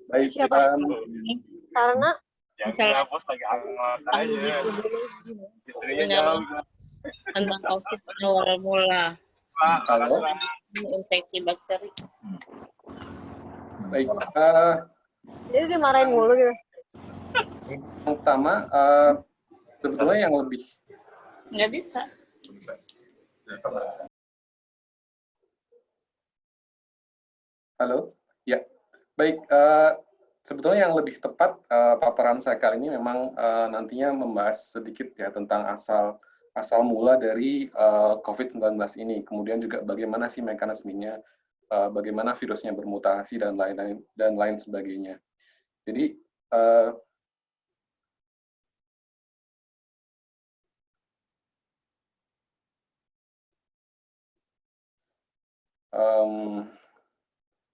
Baik, Siapa? Karena yang bos lagi hangat aja. Istrinya jauh tentang COVID awal mula halo. infeksi bakteri. Baik, jadi dimarahin mulu gitu. yang pertama sebetulnya yang lebih Nggak bisa. halo, ya. Baik, sebetulnya yang lebih tepat paparan saya kali ini memang nantinya membahas sedikit ya tentang asal mula dari COVID-19 ini, kemudian juga bagaimana sih mekanismenya, bagaimana virusnya bermutasi dan lain sebagainya. Jadi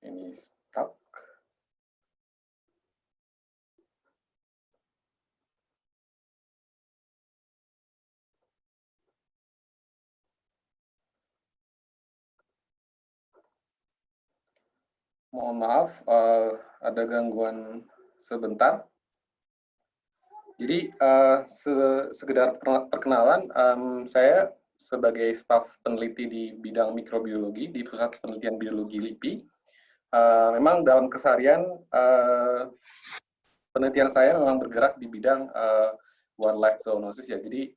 ini stuck. Mohon maaf, ada gangguan sebentar. Jadi sekedar perkenalan, saya sebagai staf peneliti di bidang mikrobiologi di Pusat Penelitian Biologi LIPI. Memang dalam keseharian penelitian saya memang bergerak di bidang wildlife zoonosis ya. Jadi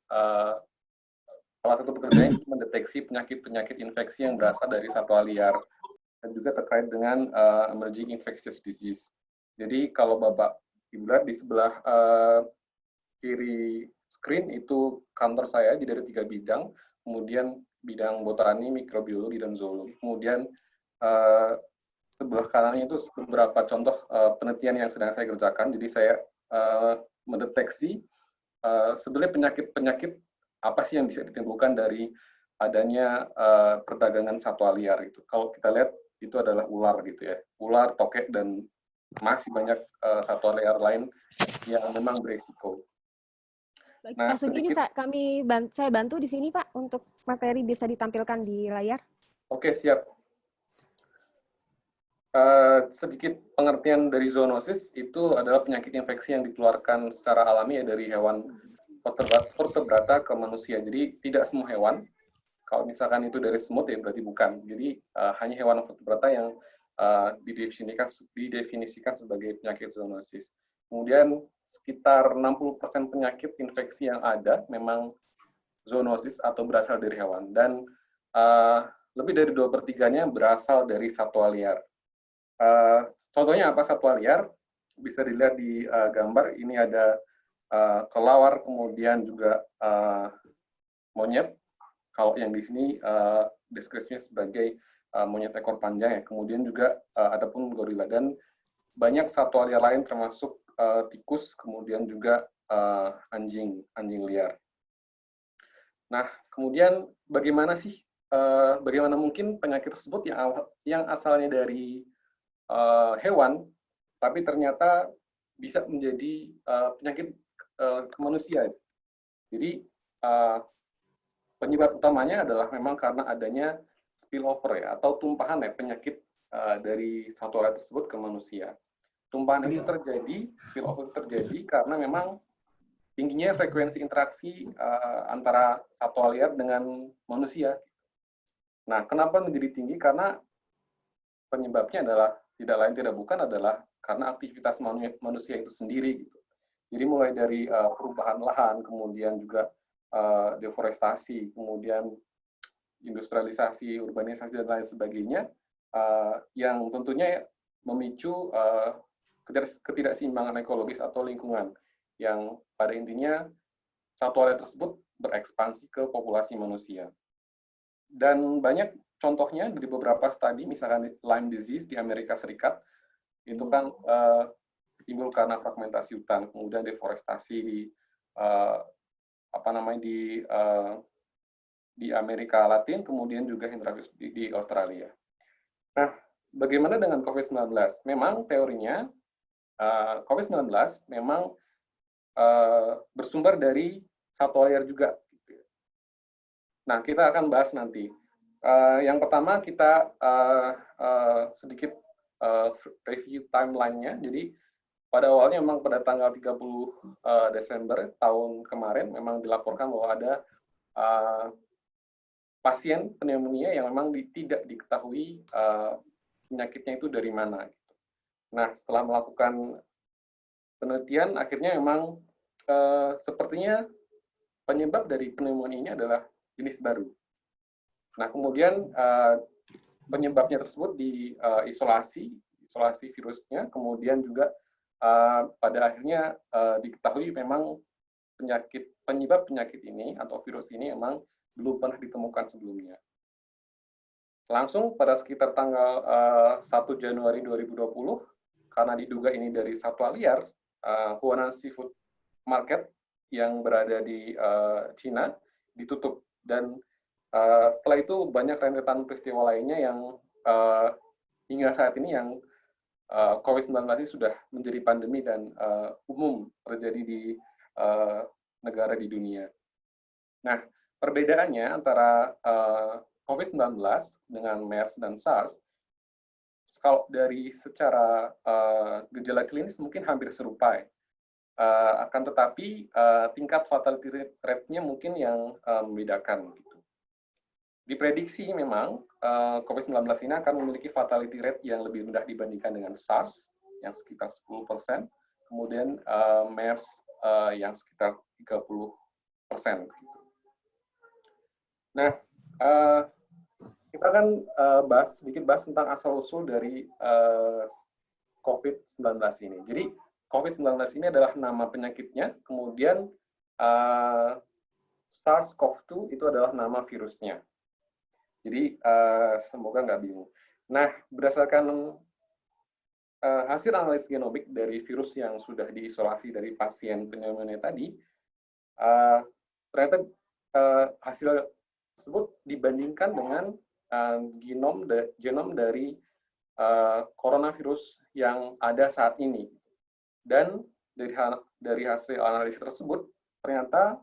salah satu pekerjaan mendeteksi penyakit-penyakit infeksi yang berasal dari satwa liar dan juga terkait dengan emerging infectious disease. Jadi kalau Bapak Ibu lihat di sebelah kiri screen itu kantor saya dari 3 bidang, kemudian bidang botani, mikrobiologi, dan zoologi. Kemudian sebelah kanannya itu beberapa contoh penelitian yang sedang saya kerjakan. Jadi saya mendeteksi sebenarnya penyakit-penyakit apa sih yang bisa ditimbulkan dari adanya perdagangan satwa liar itu. Kalau kita lihat itu adalah ular gitu ya, ular, tokek, dan masih banyak satwa liar lain yang memang beresiko. Baik, Pak Sugini, saya bantu di sini Pak untuk materi bisa ditampilkan di layar. Oke, siap. Sedikit pengertian dari zoonosis itu adalah penyakit infeksi yang dikeluarkan secara alami ya dari hewan vertebrata ke manusia. Jadi tidak semua hewan. Kalau misalkan itu dari semut ya berarti bukan. Jadi hanya hewan vertebrata yang didefinisikan sebagai penyakit zoonosis. Kemudian sekitar 60% penyakit infeksi yang ada memang zoonosis atau berasal dari hewan. Dan lebih dari 2/3-nya berasal dari satwa liar. Contohnya apa satwa liar? Bisa dilihat di gambar, ini ada kelawar, kemudian juga monyet. Kalau yang di sini deskripsinya sebagai monyet ekor panjang ya. Kemudian juga ada pun gorila dan banyak satwa liar lain termasuk tikus, kemudian juga anjing liar. Nah, kemudian bagaimana mungkin penyakit tersebut yang asalnya dari hewan, tapi ternyata bisa menjadi penyakit ke manusia. Jadi penyebab utamanya adalah memang karena adanya spillover ya, atau tumpahan ya penyakit dari satwa liar tersebut ke manusia. Tumpahan itu terjadi, spillover terjadi karena memang tingginya frekuensi interaksi antara satwa liar dengan manusia. Nah, kenapa menjadi tinggi? Karena penyebabnya adalah tidak lain tidak bukan adalah karena aktivitas manusia itu sendiri. Gitu. Jadi mulai dari perubahan lahan, kemudian juga deforestasi, kemudian industrialisasi, urbanisasi, dan lain sebagainya, yang tentunya memicu ketidakseimbangan ekologis atau lingkungan, yang pada intinya satwa liar tersebut berekspansi ke populasi manusia. Dan banyak contohnya dari beberapa studi, misalkan Lyme disease di Amerika Serikat, itu kan timbul karena fragmentasi hutan, kemudian deforestasi di Amerika Latin, kemudian juga hinterlanjut di Australia. Nah, bagaimana dengan COVID-19? Memang teorinya COVID-19 memang bersumber dari satwa liar juga. Nah, kita akan bahas nanti. Yang pertama kita sedikit review timeline-nya. Jadi pada awalnya memang pada tanggal 30 Desember tahun kemarin memang dilaporkan bahwa ada pasien pneumonia yang memang tidak diketahui penyakitnya itu dari mana. Nah, setelah melakukan penelitian, akhirnya memang sepertinya penyebab dari pneumonia ini adalah jenis baru. Nah, kemudian penyebabnya tersebut diisolasi virusnya, kemudian juga pada akhirnya diketahui memang penyebab penyakit ini atau virus ini memang belum pernah ditemukan sebelumnya. Langsung pada sekitar tanggal 1 Januari 2020, karena diduga ini dari satwa liar, Huanan Seafood Market yang berada di Cina ditutup, dan setelah itu banyak rentetan peristiwa lainnya yang hingga saat ini yang COVID-19 ini sudah menjadi pandemi dan umum terjadi di negara di dunia. Nah, perbedaannya antara COVID-19 dengan MERS dan SARS, kalau dari secara gejala klinis mungkin hampir serupa, akan tetapi tingkat fatality rate-nya mungkin yang membedakan. Gitu. Diprediksi memang COVID-19 ini akan memiliki fatality rate yang lebih rendah dibandingkan dengan SARS yang sekitar 10%, kemudian MERS yang sekitar 30%. Gitu. Nah, kita akan sedikit bahas tentang asal-usul dari COVID-19 ini. Jadi, COVID-19 ini adalah nama penyakitnya, kemudian SARS-CoV-2 itu adalah nama virusnya. Jadi, semoga nggak bingung. Nah, berdasarkan hasil analisis genomik dari virus yang sudah diisolasi dari pasien pneumonia tadi, ternyata hasil tersebut dibandingkan dengan genom dari coronavirus yang ada saat ini. Dan dari hasil analisis tersebut, ternyata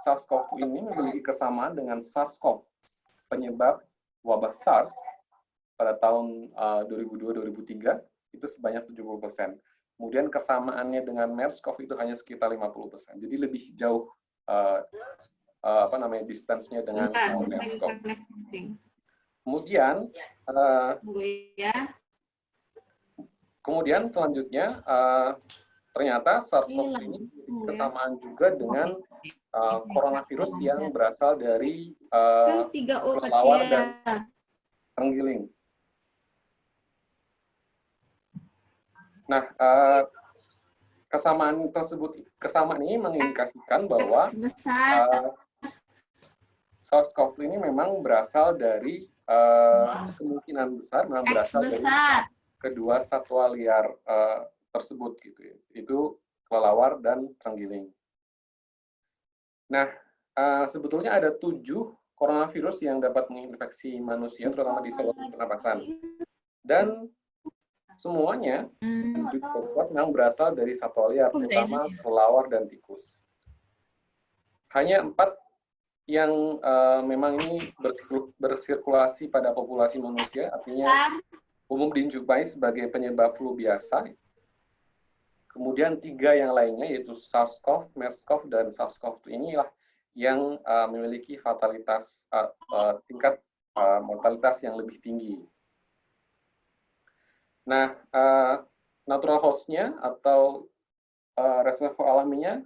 SARS-CoV-2 ini memiliki kesamaan dengan SARS-CoV, penyebab wabah SARS pada tahun 2002-2003 itu sebanyak 70%. Kemudian kesamaannya dengan MERS-CoV itu hanya sekitar 50%. Jadi lebih jauh distance-nya dengan MERS-CoV. Kemudian selanjutnya ternyata SARS-CoV ini kesamaan juga dengan coronavirus yang berasal dari kelelawar dan terenggiling. Nah, kesamaan ini mengindikasikan bahwa SARS-CoV ini memang berasal dari kemungkinan besar memang berasal dari kedua satwa liar tersebut, gitu ya. Itu kelelawar dan terenggiling. Nah, sebetulnya ada 7 coronavirus yang dapat menginfeksi manusia, terutama di saluran pernapasan. Dan semuanya memang berasal dari satwa liar, terutama kelelawar dan tikus. Hanya 4 yang memang ini bersirkulasi pada populasi manusia, artinya umum dijumpai sebagai penyebab flu biasa. Kemudian 3 yang lainnya, yaitu SARS-CoV, MERS-CoV, dan SARS-CoV-2 inilah yang memiliki fatalitas tingkat mortalitas yang lebih tinggi. Nah, natural host-nya atau reservoir alaminya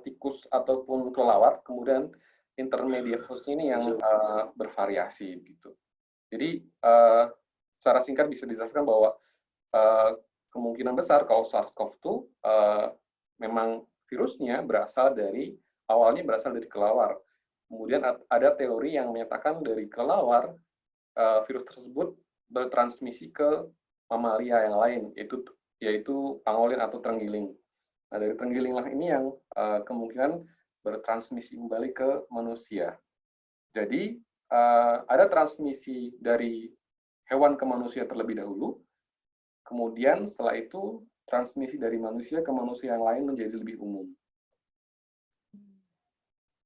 tikus ataupun kelelawar, kemudian intermediate host-nya ini yang bervariasi, gitu. Jadi secara singkat bisa dijelaskan bahwa kemungkinan besar kalau SARS-CoV-2 memang virusnya awalnya berasal dari kelelawar. Kemudian ada teori yang menyatakan dari kelelawar virus tersebut bertransmisi ke mamalia yang lain, yaitu pangolin atau terenggiling. Nah, dari terenggiling ini yang kemungkinan bertransmisi kembali ke manusia. Jadi ada transmisi dari hewan ke manusia terlebih dahulu, kemudian setelah itu transmisi dari manusia ke manusia yang lain menjadi lebih umum.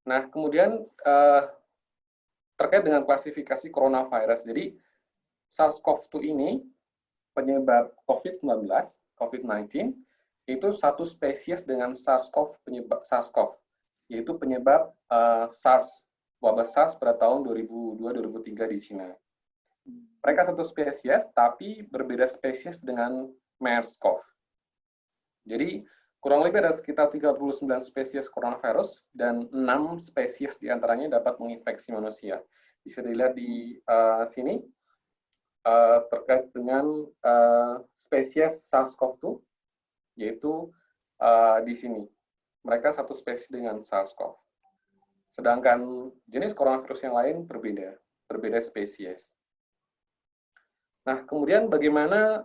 Nah, kemudian terkait dengan klasifikasi coronavirus, jadi SARS-CoV-2 ini penyebab COVID-19, COVID-19, itu satu spesies dengan SARS-CoV, yaitu penyebab SARS, wabah SARS pada tahun 2002-2003 di Cina. Mereka satu spesies, tapi berbeda spesies dengan MERS-CoV. Jadi, kurang lebih ada sekitar 39 spesies coronavirus, dan 6 spesies diantaranya dapat menginfeksi manusia. Bisa dilihat di sini, terkait dengan spesies SARS-CoV-2, yaitu di sini. Mereka satu spesies dengan SARS-CoV. Sedangkan jenis coronavirus yang lain berbeda spesies. Nah, kemudian bagaimana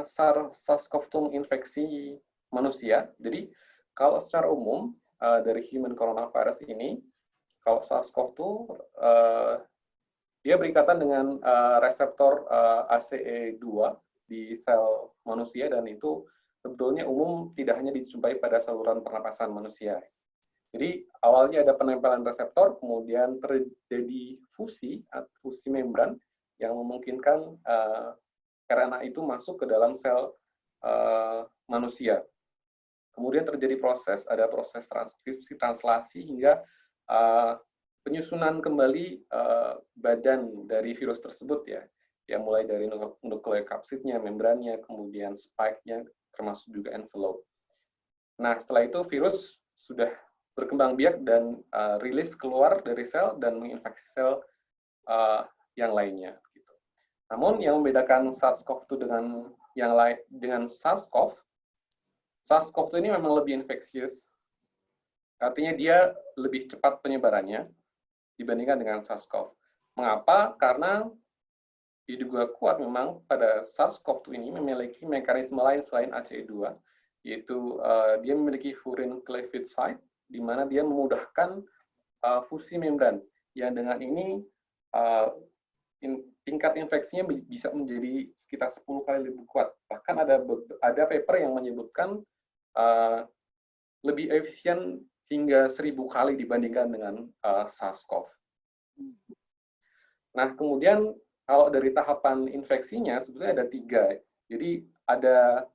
SARS-CoV-2 menginfeksi manusia? Jadi, kalau secara umum dari human coronavirus ini, kalau SARS-CoV-2 dia berikatan dengan reseptor ACE2 di sel manusia, dan itu sebetulnya umum tidak hanya dijumpai pada saluran pernapasan manusia. Jadi awalnya ada penempelan reseptor, kemudian terjadi fusi membran yang memungkinkan RNA itu masuk ke dalam sel manusia. Kemudian terjadi ada proses transkripsi, translasi, hingga penyusunan kembali badan dari virus tersebut ya, yang mulai dari nukleokapsidnya, membrannya, kemudian spike-nya, termasuk juga envelope. Nah, setelah itu virus sudah berkembang biak dan rilis keluar dari sel dan menginfeksi sel yang lainnya. Gitu. Namun yang membedakan SARS-CoV-2 dengan SARS-CoV ini memang lebih infeksius. Artinya dia lebih cepat penyebarannya dibandingkan dengan SARS-CoV. Mengapa? Karena diduga kuat memang pada SARS-CoV-2 ini memiliki mekanisme lain selain ACE2, yaitu dia memiliki furin cleavage site, di mana dia memudahkan fusi membran, yang dengan ini tingkat infeksinya bisa menjadi sekitar 10 kali lebih kuat. Bahkan ada paper yang menyebutkan lebih efisien hingga 1000 kali dibandingkan dengan SARS-CoV. Nah, kemudian kalau dari tahapan infeksinya sebetulnya ada 3. Jadi ada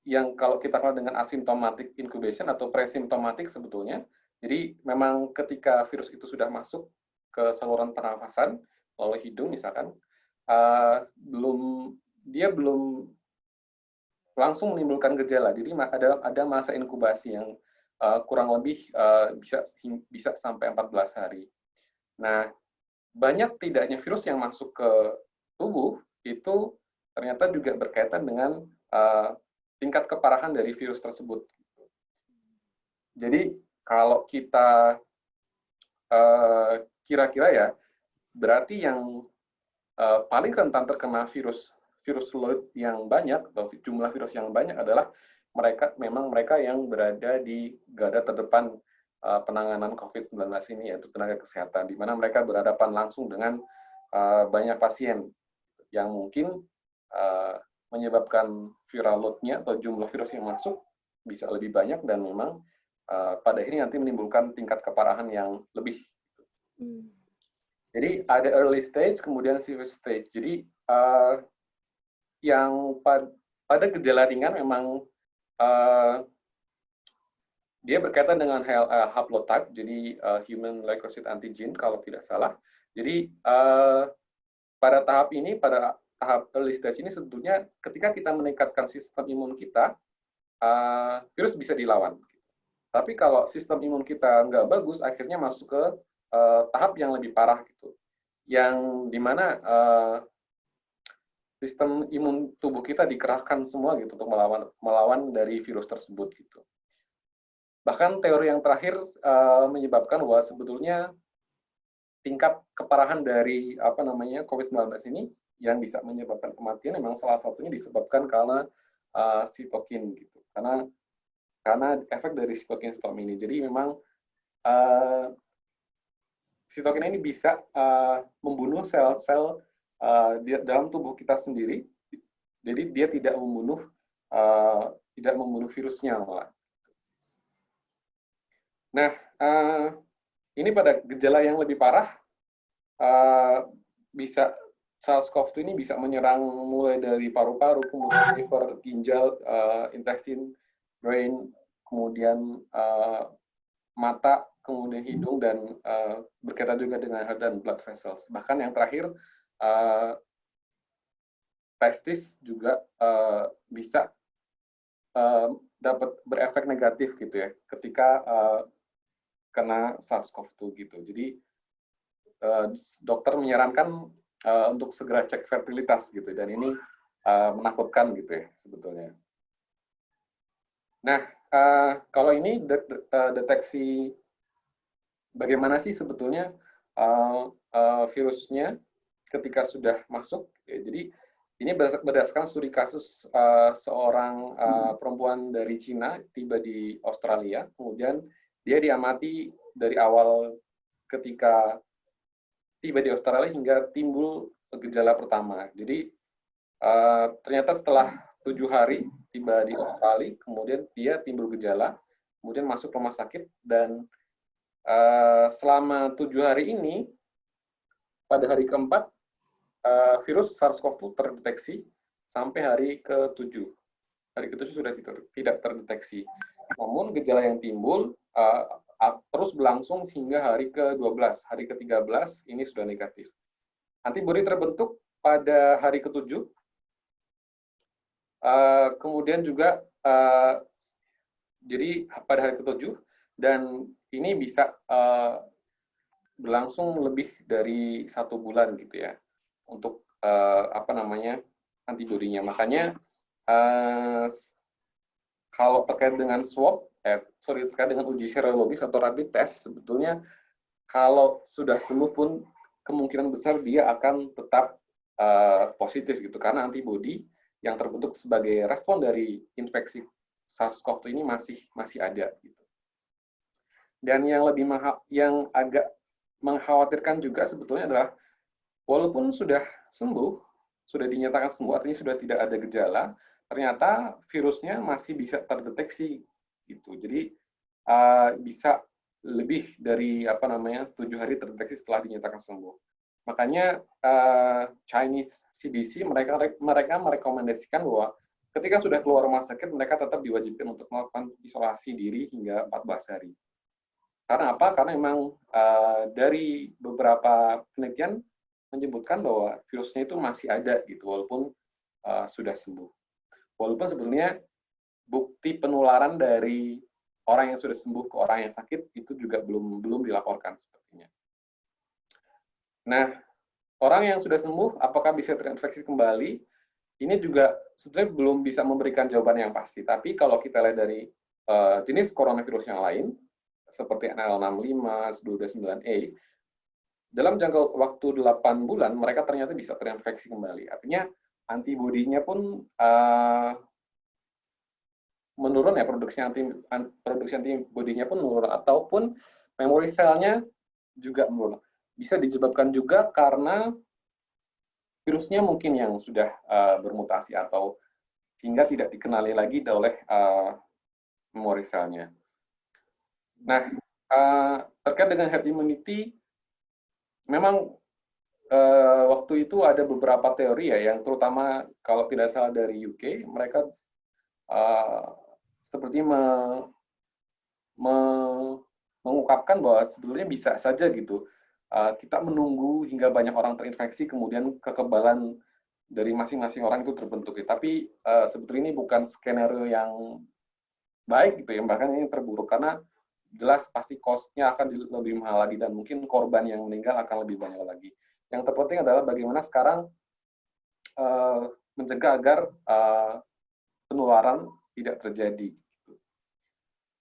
yang kalau kita kenal dengan asymptomatic incubation atau pre-symptomatic sebetulnya. Jadi memang ketika virus itu sudah masuk ke saluran pernafasan melalui hidung misalkan, dia belum langsung menimbulkan gejala. Jadi ada masa inkubasi yang kurang lebih bisa sampai 14 hari. Nah, banyak tidaknya virus yang masuk ke tubuh itu ternyata juga berkaitan dengan tingkat keparahan dari virus tersebut. Jadi kalau kita kira-kira ya, berarti yang paling rentan terkena virus load yang banyak atau jumlah virus yang banyak adalah mereka yang berada di garda terdepan penanganan COVID-19 ini, yaitu tenaga kesehatan, di mana mereka berhadapan langsung dengan banyak pasien yang mungkin menyebabkan viral load-nya atau jumlah virus yang masuk bisa lebih banyak, dan memang pada akhirnya nanti menimbulkan tingkat keparahan yang lebih. Jadi ada early stage, kemudian severe stage. Jadi yang pada gejala ringan memang dia berkaitan dengan haplotype, jadi human leukocyte antigen kalau tidak salah. Jadi pada tahap ini, pada tahap early stage ini sebetulnya ketika kita meningkatkan sistem imun kita, virus bisa dilawan. Tapi kalau sistem imun kita nggak bagus, akhirnya masuk ke tahap yang lebih parah gitu, yang dimana sistem imun tubuh kita dikerahkan semua gitu untuk melawan dari virus tersebut gitu. Bahkan teori yang terakhir menyebabkan bahwa sebetulnya tingkat keparahan dari COVID-19 ini yang bisa menyebabkan kematian memang salah satunya disebabkan karena sitokin gitu. Karena efek dari sitokin storm ini. Jadi memang sitokin ini bisa membunuh sel-sel dalam tubuh kita sendiri. Jadi dia tidak membunuh virusnya malah. Nah, ini pada gejala yang lebih parah bisa SARS-CoV-2 ini bisa menyerang mulai dari paru-paru, kemudian liver, ginjal, intestine, brain, kemudian mata, kemudian hidung, dan berkaitan juga dengan heart dan blood vessels. Bahkan yang terakhir, testis juga bisa dapat berefek negatif gitu ya ketika kena SARS-CoV-2 gitu. Jadi dokter menyarankan untuk segera cek fertilitas gitu, dan ini menakutkan gitu ya sebetulnya. Nah, kalau ini deteksi bagaimana sih sebetulnya virusnya ketika sudah masuk. Ya, jadi ini berdasarkan studi kasus seorang perempuan dari Cina tiba di Australia, kemudian dia diamati dari awal ketika tiba di Australia hingga timbul gejala pertama. Jadi ternyata setelah 7 hari tiba di Australia, kemudian dia timbul gejala, kemudian masuk rumah sakit, dan selama 7 hari ini, pada hari keempat, virus SARS-CoV-2 terdeteksi sampai hari ke-7. Hari ke-7 sudah tidak terdeteksi. Namun gejala yang timbul terus berlangsung hingga hari ke-12. Hari ke-13 ini sudah negatif. Antibodi terbentuk pada hari ke-7. Kemudian juga jadi pada hari ke-7, dan ini bisa berlangsung lebih dari 1 bulan gitu ya untuk antibodinya. Makanya kalau terkait dengan terkait dengan uji serologis atau rapid test, sebetulnya kalau sudah sembuh pun kemungkinan besar dia akan tetap positif gitu, karena antibodi yang terbentuk sebagai respon dari infeksi SARS-CoV-2 ini masih ada gitu. Dan yang agak mengkhawatirkan juga sebetulnya adalah walaupun sudah sembuh, sudah dinyatakan sembuh, artinya sudah tidak ada gejala, ternyata virusnya masih bisa terdeteksi gitu. Jadi bisa lebih dari 7 hari terdeteksi setelah dinyatakan sembuh. Makanya Chinese CDC mereka merekomendasikan bahwa ketika sudah keluar rumah sakit, mereka tetap diwajibkan untuk melakukan isolasi diri hingga 14 hari. Karena apa? Karena memang dari beberapa penelitian menyebutkan bahwa virusnya itu masih ada gitu, walaupun sudah sembuh. Walaupun sebenarnya bukti penularan dari orang yang sudah sembuh ke orang yang sakit itu juga belum dilaporkan sepertinya. Nah, orang yang sudah sembuh apakah bisa terinfeksi kembali? Ini juga sebenarnya belum bisa memberikan jawaban yang pasti. Tapi kalau kita lihat dari jenis coronavirus yang lain, seperti NL65, S229A, dalam jangka waktu 8 bulan, mereka ternyata bisa terinfeksi kembali. Artinya, antibodinya pun menurun ya, produksi antibodinya pun menurun, ataupun memori selnya juga menurun. Bisa disebabkan juga karena virusnya mungkin yang sudah bermutasi, atau sehingga tidak dikenali lagi oleh memori selnya. Nah, terkait dengan herd immunity, memang waktu itu ada beberapa teori ya, yang terutama kalau tidak salah dari UK, mereka seperti mengungkapkan bahwa sebetulnya bisa saja gitu, kita menunggu hingga banyak orang terinfeksi, kemudian kekebalan dari masing-masing orang itu terbentuk. Tapi sebetulnya ini bukan skenario yang baik gitu ya, bahkan ini terburuk, karena jelas pasti cost-nya akan lebih mahal lagi, dan mungkin korban yang meninggal akan lebih banyak lagi. Yang terpenting adalah bagaimana sekarang mencegah agar penularan tidak terjadi.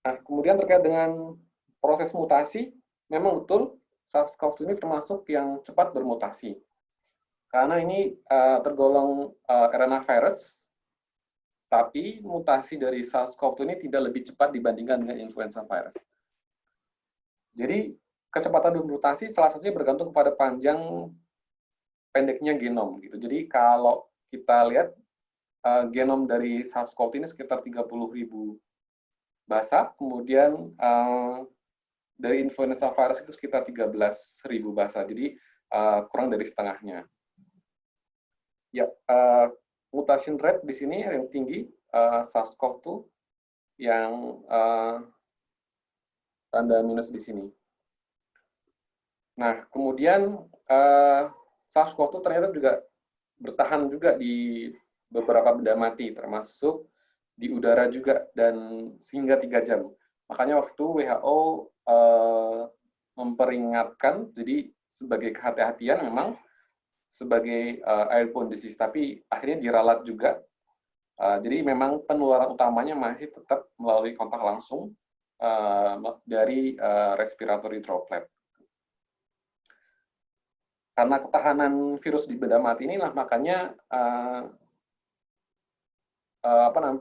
Nah, kemudian terkait dengan proses mutasi, memang betul SARS-CoV-2 ini termasuk yang cepat bermutasi. Karena ini tergolong RNA virus, tapi mutasi dari SARS-CoV-2 ini tidak lebih cepat dibandingkan dengan influenza virus. Jadi, kecepatan bermutasi salah satunya bergantung kepada pendeknya genom gitu. Jadi, kalau kita lihat genom dari SARS-CoV ini sekitar 30.000 basa, kemudian dari influenza virus itu sekitar 13.000 basa, jadi kurang dari setengahnya. Ya, mutation rate di sini yang tinggi, SARS-CoV-2 yang tanda minus di sini. Nah, kemudian SARS-CoV-2 ternyata juga bertahan juga di beberapa benda mati, termasuk di udara juga, dan hingga 3 jam. Makanya waktu WHO memperingatkan, jadi sebagai kehati-hatian memang sebagai airborne disease, tapi akhirnya diralat juga. Jadi memang penularan utamanya masih tetap melalui kontak langsung dari respiratory droplet. Karena ketahanan virus di benda mati inilah makanya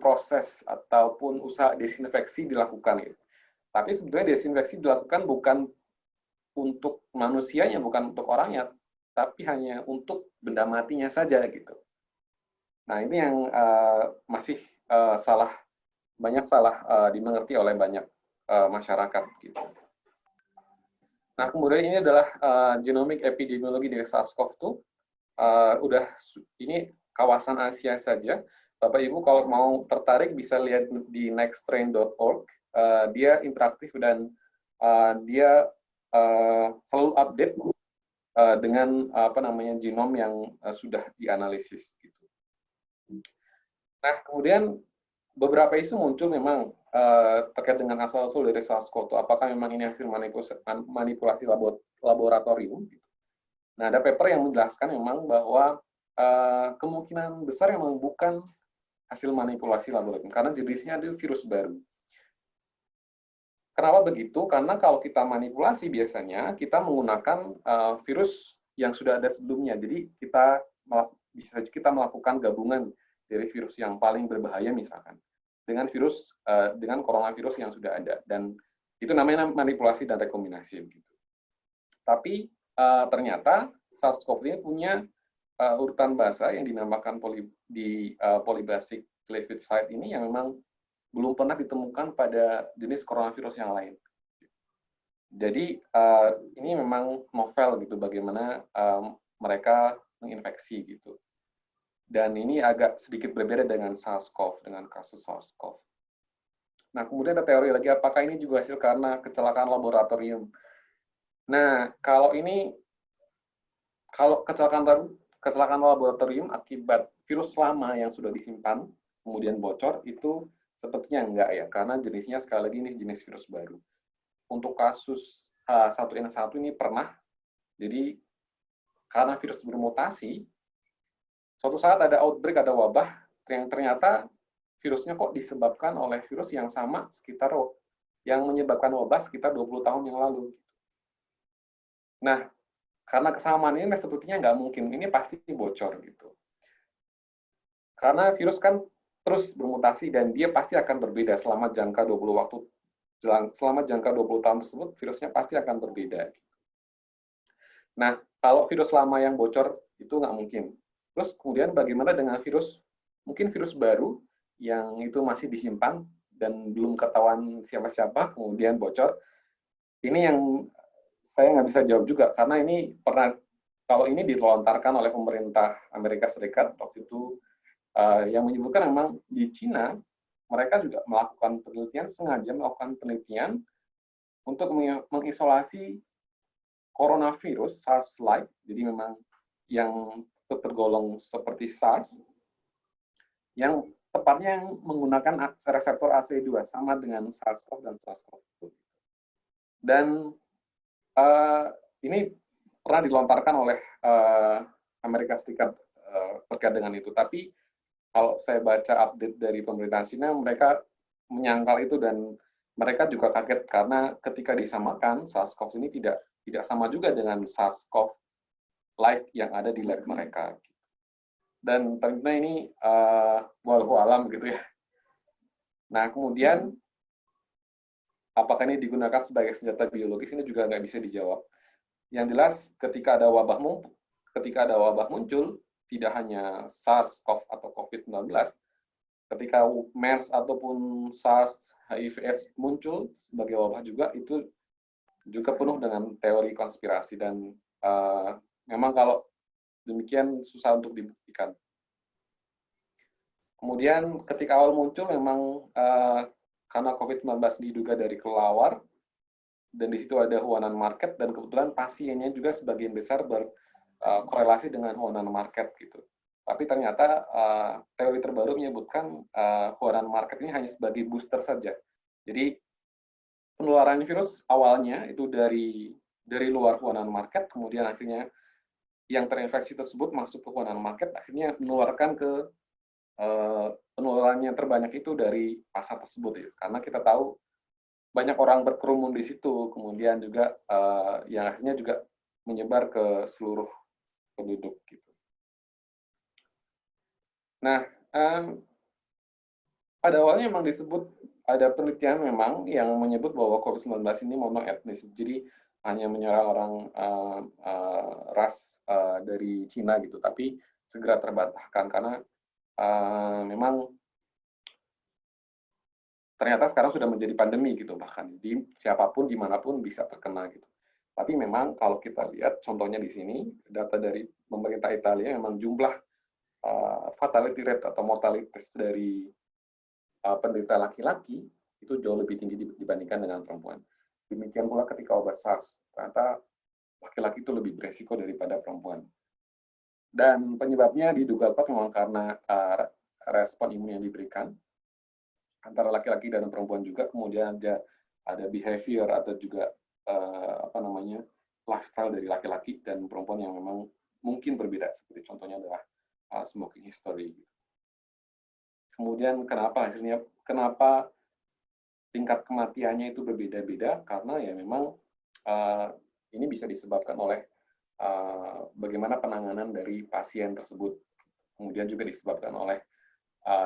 proses ataupun usaha desinfeksi dilakukan. Tapi sebetulnya desinfeksi dilakukan bukan untuk manusianya, bukan untuk orangnya, tapi hanya untuk benda matinya saja gitu. Nah, ini yang masih banyak salah dimengerti oleh banyak masyarakat gitu. Nah, kemudian ini adalah genomic epidemiologi dari SARS-CoV-2. Ini kawasan Asia saja. Bapak Ibu kalau mau tertarik bisa lihat di nextstrain.org. Dia interaktif dan dia selalu update dengan genom yang sudah dianalisis gitu. Nah, kemudian beberapa isu muncul memang terkait dengan asal-usul dari SARS-CoV-2. Apakah memang ini hasil manipulasi laboratorium? Nah, ada paper yang menjelaskan memang bahwa kemungkinan besar memang bukan hasil manipulasi laboratorium, karena jenisnya adalah virus baru. Kenapa begitu? Karena kalau kita manipulasi biasanya kita menggunakan virus yang sudah ada sebelumnya. Jadi kita melakukan gabungan dari virus yang paling berbahaya misalkan dengan coronavirus yang sudah ada, dan itu namanya manipulasi dan rekombinasi begitu. Tapi ternyata SARS-CoV ini punya urutan bahasa yang dinamakan polybasic cleavage site ini yang memang belum pernah ditemukan pada jenis coronavirus yang lain. Jadi ini memang novel gitu bagaimana mereka menginfeksi gitu. Dan ini agak sedikit berbeda dengan SARS-CoV, dengan kasus SARS-CoV. Nah, kemudian ada teori lagi, apakah ini juga hasil karena kecelakaan laboratorium? Nah, kalau kecelakaan laboratorium akibat virus lama yang sudah disimpan, kemudian bocor, itu sepertinya enggak ya, karena jenisnya sekali lagi ini jenis virus baru. Untuk kasus H1N1 ini pernah, jadi karena virus bermutasi, suatu saat ada outbreak, ada wabah, yang ternyata virusnya kok disebabkan oleh virus yang sama yang menyebabkan wabah sekitar 20 tahun yang lalu. Nah, karena kesamaan ini sepertinya nggak mungkin, ini pasti bocor gitu. Karena virus kan terus bermutasi dan dia pasti akan berbeda selama jangka 20 tahun tersebut, virusnya pasti akan berbeda. Nah, kalau virus lama yang bocor itu nggak mungkin. Terus kemudian bagaimana dengan mungkin virus baru yang itu masih disimpan dan belum ketahuan siapa-siapa, kemudian bocor. Ini yang saya nggak bisa jawab juga, karena ini kalau ini dilontarkan oleh pemerintah Amerika Serikat waktu itu, yang menyebutkan memang di Cina, mereka juga melakukan penelitian untuk mengisolasi coronavirus SARS-like, jadi memang yang tergolong seperti SARS, yang tepatnya yang menggunakan reseptor ACE2 sama dengan SARS-CoV dan SARS-CoV-2. Dan ini pernah dilontarkan oleh Amerika Serikat terkait dengan itu. Tapi kalau saya baca update dari pemerintah China, mereka menyangkal itu dan mereka juga kaget karena ketika disamakan SARS-CoV ini tidak sama juga dengan SARS-CoV like yang ada di lab mereka. Dan tentunya ini wallahu alam gitu ya. Nah, kemudian apakah ini digunakan sebagai senjata biologis, ini juga nggak bisa dijawab. Yang jelas ketika ada wabah muncul, tidak hanya SARS-CoV atau COVID-19, ketika MERS ataupun SARS, HIV/AIDS muncul sebagai wabah juga, itu juga penuh dengan teori konspirasi. Dan memang kalau demikian susah untuk dibuktikan. Kemudian ketika awal muncul memang karena COVID-19 diduga dari kelelawar, dan di situ ada Huanan market, dan kebetulan pasiennya juga sebagian besar berkorelasi dengan Huanan market gitu. Tapi ternyata teori terbaru menyebutkan Huanan market ini hanya sebagai booster saja. Jadi penularan virus awalnya itu dari luar Huanan market, kemudian akhirnya yang terinfeksi tersebut masuk ke Huanan market, akhirnya menularkan ke penularannya terbanyak itu dari pasar tersebut ya. Karena kita tahu banyak orang berkerumun di situ, kemudian juga yang akhirnya juga menyebar ke seluruh penduduk gitu. Nah, pada awalnya memang disebut ada penelitian memang yang menyebut bahwa COVID-19 ini monoetnis, jadi hanya menyerang orang ras dari Cina gitu, tapi segera terbantahkan karena memang ternyata sekarang sudah menjadi pandemi gitu, bahkan di siapapun dimanapun bisa terkena gitu. Tapi memang kalau kita lihat contohnya di sini data dari pemerintah Italia, memang jumlah fatality rate atau mortalitas dari penderita laki-laki itu jauh lebih tinggi dibandingkan dengan perempuan. Demikian pula ketika obat SARS, ternyata laki-laki itu lebih beresiko daripada perempuan. Dan penyebabnya diduga kuat memang karena respon imun yang diberikan antara laki-laki dan perempuan juga, kemudian ada behavior atau juga lifestyle dari laki-laki dan perempuan yang memang mungkin berbeda, seperti contohnya adalah smoking history. Kemudian kenapa tingkat kematiannya itu berbeda-beda, karena ya memang ini bisa disebabkan oleh bagaimana penanganan dari pasien tersebut. Kemudian juga disebabkan oleh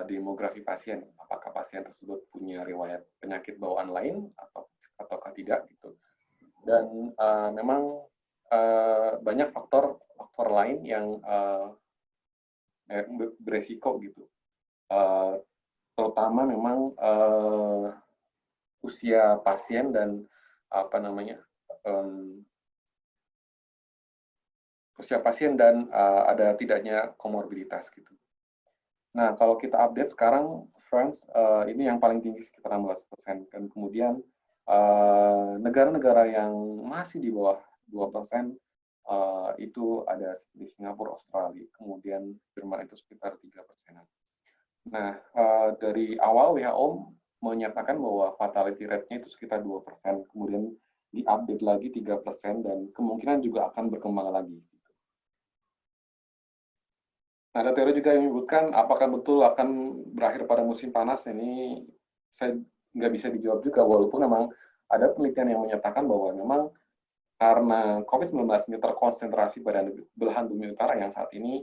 demografi pasien, apakah pasien tersebut punya riwayat penyakit bawaan lain ataukah tidak gitu. Dan memang banyak faktor lain yang beresiko gitu. Terutama memang usia pasien dan ada tidaknya komorbiditas gitu. Nah, kalau kita update sekarang, France, ini yang paling tinggi sekitar 16%. Dan kemudian negara-negara yang masih di bawah 2% itu ada di Singapura, Australia, kemudian Jerman itu sekitar 3%. Nah, dari awal WHO menyatakan bahwa fatality rate-nya itu sekitar 2%, kemudian diupdate lagi 3%, dan kemungkinan juga akan berkembang lagi. Nah, ada teori juga yang menyebutkan apakah betul akan berakhir pada musim panas. Ini saya nggak bisa dijawab juga, walaupun memang ada penelitian yang menyatakan bahwa memang karena COVID-19 ini terkonsentrasi pada belahan bumi utara yang saat ini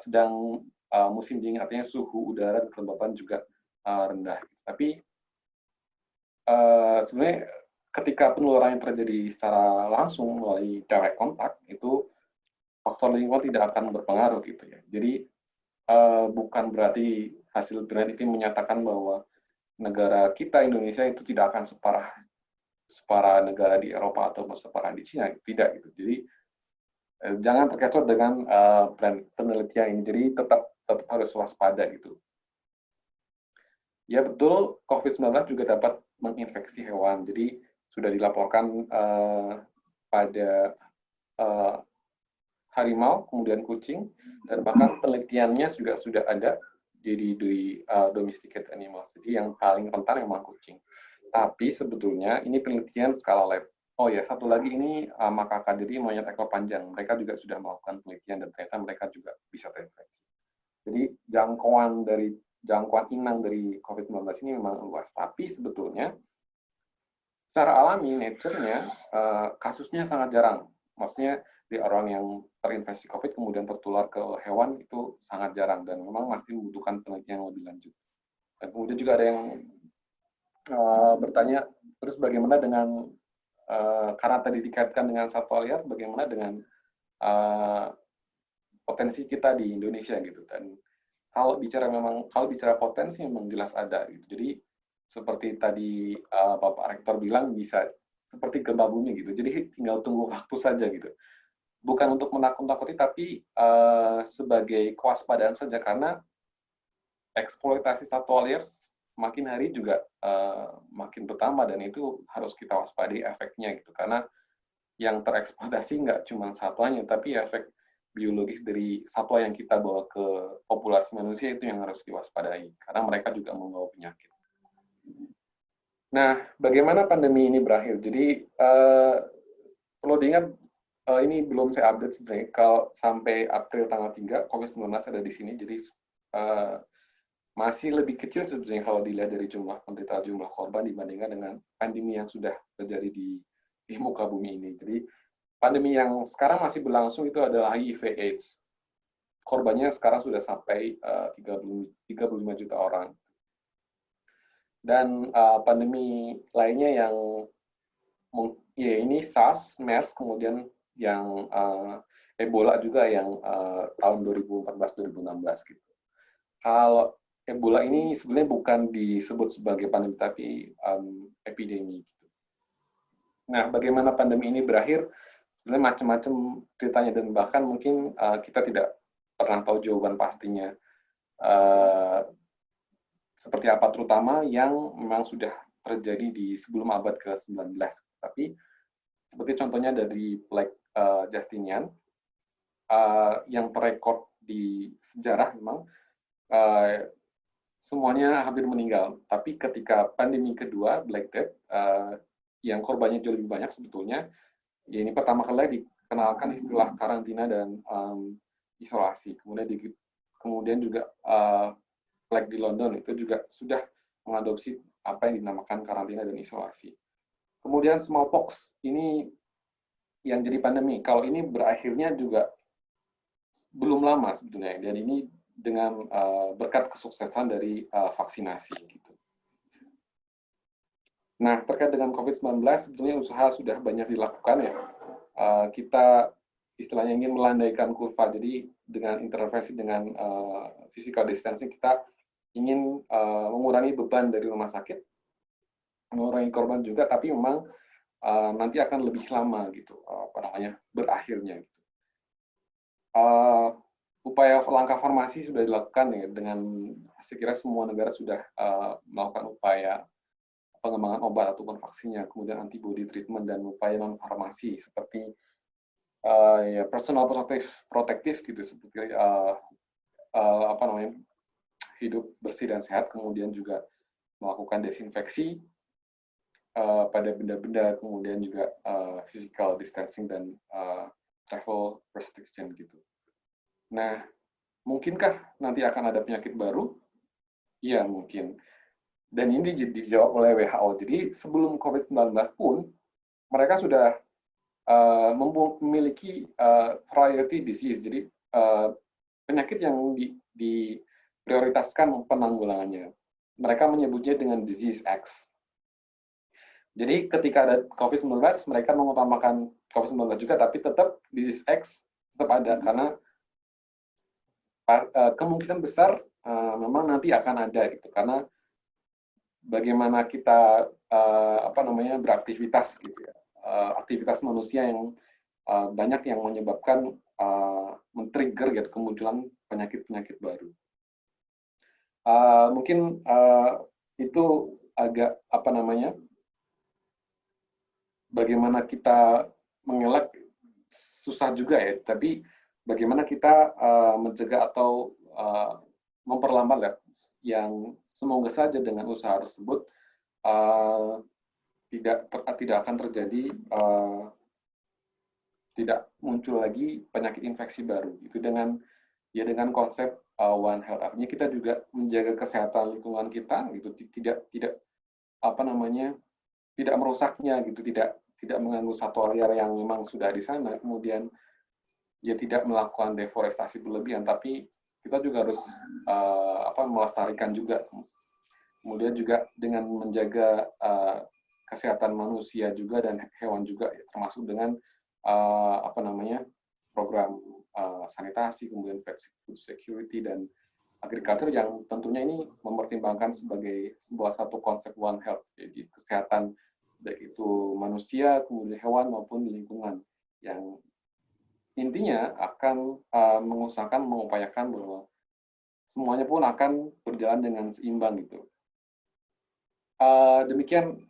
sedang musim dingin, artinya suhu udara dan kelembapan juga rendah. Tapi sebenarnya ketika penularan yang terjadi secara langsung melalui direct contact, itu faktor lingkungan tidak akan berpengaruh gitu ya. Jadi bukan berarti hasil penelitian menyatakan bahwa negara kita Indonesia itu tidak akan separah negara di Eropa atau separah di Cina, tidak gitu. Jadi jangan terkecoh dengan penelitian ini. Jadi tetap harus waspada gitu. Ya betul, COVID-19 juga dapat menginfeksi hewan. Jadi sudah dilaporkan pada harimau, kemudian kucing, dan bahkan penelitiannya juga sudah ada di domesticated animals. Jadi yang paling rentan memang kucing. Tapi sebetulnya ini penelitian skala lab. Oh ya, satu lagi ini makakadiri monyet ekor panjang. Mereka juga sudah melakukan penelitian dan ternyata mereka juga bisa terinfeksi. Jadi jangkauan inang dari COVID-19 ini memang luas. Tapi sebetulnya secara alami, nature-nya kasusnya sangat jarang. Maksudnya di orang yang terinfeksi COVID kemudian tertular ke hewan itu sangat jarang dan memang masih membutuhkan penelitian yang lebih lanjut. Dan kemudian juga ada yang bertanya, terus bagaimana dengan karena tadi dikaitkan dengan satwa liar, bagaimana dengan potensi kita di Indonesia gitu. Dan kalau bicara potensi memang jelas ada gitu. Jadi seperti tadi Bapak Rektor bilang bisa seperti gempa bumi gitu. Jadi tinggal tunggu waktu saja gitu. bukan untuk menakut-nakuti, tapi sebagai kewaspadaan saja, karena eksploitasi satwa liar makin hari juga makin bertambah, dan itu harus kita waspadai efeknya gitu, karena yang tereksploitasi nggak cuma satwanya, tapi efek biologis dari satwa yang kita bawa ke populasi manusia itu yang harus diwaspadai, karena mereka juga membawa penyakit. Nah, bagaimana pandemi ini berakhir? Jadi, perlu diingat, ini belum saya update sebenarnya, kalau sampai April tanggal 3, COVID-19 ada di sini, jadi masih lebih kecil sebenarnya kalau dilihat dari jumlah penderita, jumlah korban dibandingkan dengan pandemi yang sudah terjadi di muka bumi ini. Jadi, pandemi yang sekarang masih berlangsung itu adalah HIV/AIDS. Korbannya sekarang sudah sampai 35 juta orang. Dan pandemi lainnya yang ya ini SARS, MERS, kemudian yang Ebola juga yang tahun 2014-2016 gitu. Kalau Ebola ini sebenarnya bukan disebut sebagai pandemi tapi epidemi gitu. Nah, bagaimana pandemi ini berakhir? Sebenarnya macam-macam ceritanya, dan bahkan mungkin kita tidak pernah tahu jawaban pastinya seperti apa, terutama yang memang sudah terjadi di sebelum abad ke-19. Tapi seperti contohnya dari Plague Justinian yang terrekord di sejarah, memang semuanya hampir meninggal. Tapi ketika pandemi kedua, Black Death, yang korbannya jauh lebih banyak sebetulnya, ya ini pertama kali dikenalkan istilah karantina dan isolasi. Kemudian juga Plague di London itu juga sudah mengadopsi apa yang dinamakan karantina dan isolasi. Kemudian smallpox ini yang jadi pandemi. Kalau ini berakhirnya juga belum lama sebetulnya, dan ini dengan berkat kesuksesan dari vaksinasi gitu. Nah, terkait dengan COVID-19 sebetulnya usaha sudah banyak dilakukan ya. Kita istilahnya ingin melandaikan kurva. Jadi dengan intervensi dengan physical distancing kita ingin mengurangi beban dari rumah sakit, mengurangi korban juga, tapi memang nanti akan lebih lama gitu, berakhirnya. Gitu. Upaya langkah farmasi sudah dilakukan ya, dengan saya kira semua negara sudah melakukan upaya pengembangan obat ataupun vaksinnya, kemudian antibody treatment dan upaya non farmasi seperti ya personal protective gitu, seperti hidup bersih dan sehat, kemudian juga melakukan desinfeksi pada benda-benda, kemudian juga physical distancing dan travel restriction gitu. Nah, mungkinkah nanti akan ada penyakit baru? Iya, mungkin. Dan ini dijawab oleh WHO. Jadi sebelum COVID-19 pun, mereka sudah memiliki priority disease. Jadi penyakit yang diprioritaskan penanggulangannya. Mereka menyebutnya dengan disease X. Jadi ketika ada COVID-19, mereka mengutamakan COVID-19 juga, tapi tetap disease X tetap ada, karena kemungkinan besar memang nanti akan ada gitu, karena bagaimana kita beraktivitas gitu ya, aktivitas manusia yang banyak yang menyebabkan men-trigger gitu kemunculan penyakit-penyakit baru. Mungkin itu agak bagaimana kita mengelak susah juga ya, tapi bagaimana kita mencegah atau memperlambat ya, yang semoga saja dengan usaha tersebut tidak akan terjadi, tidak muncul lagi penyakit infeksi baru. Itu dengan konsep One Health. Artinya kita juga menjaga kesehatan lingkungan kita, gitu, tidak merusaknya, gitu, tidak mengganggu satwa liar yang memang sudah di sana. Kemudian ya tidak melakukan deforestasi berlebihan, tapi kita juga harus melestarikan juga. Kemudian juga dengan menjaga kesehatan manusia juga dan hewan juga, ya, termasuk dengan program sanitasi, kemudian food security dan agriculture yang tentunya ini mempertimbangkan sebagai sebuah satu konsep One Health, jadi kesehatan baik itu manusia, kemudian hewan maupun lingkungan, yang intinya akan mengupayakan bahwa semuanya pun akan berjalan dengan seimbang gitu. Demikian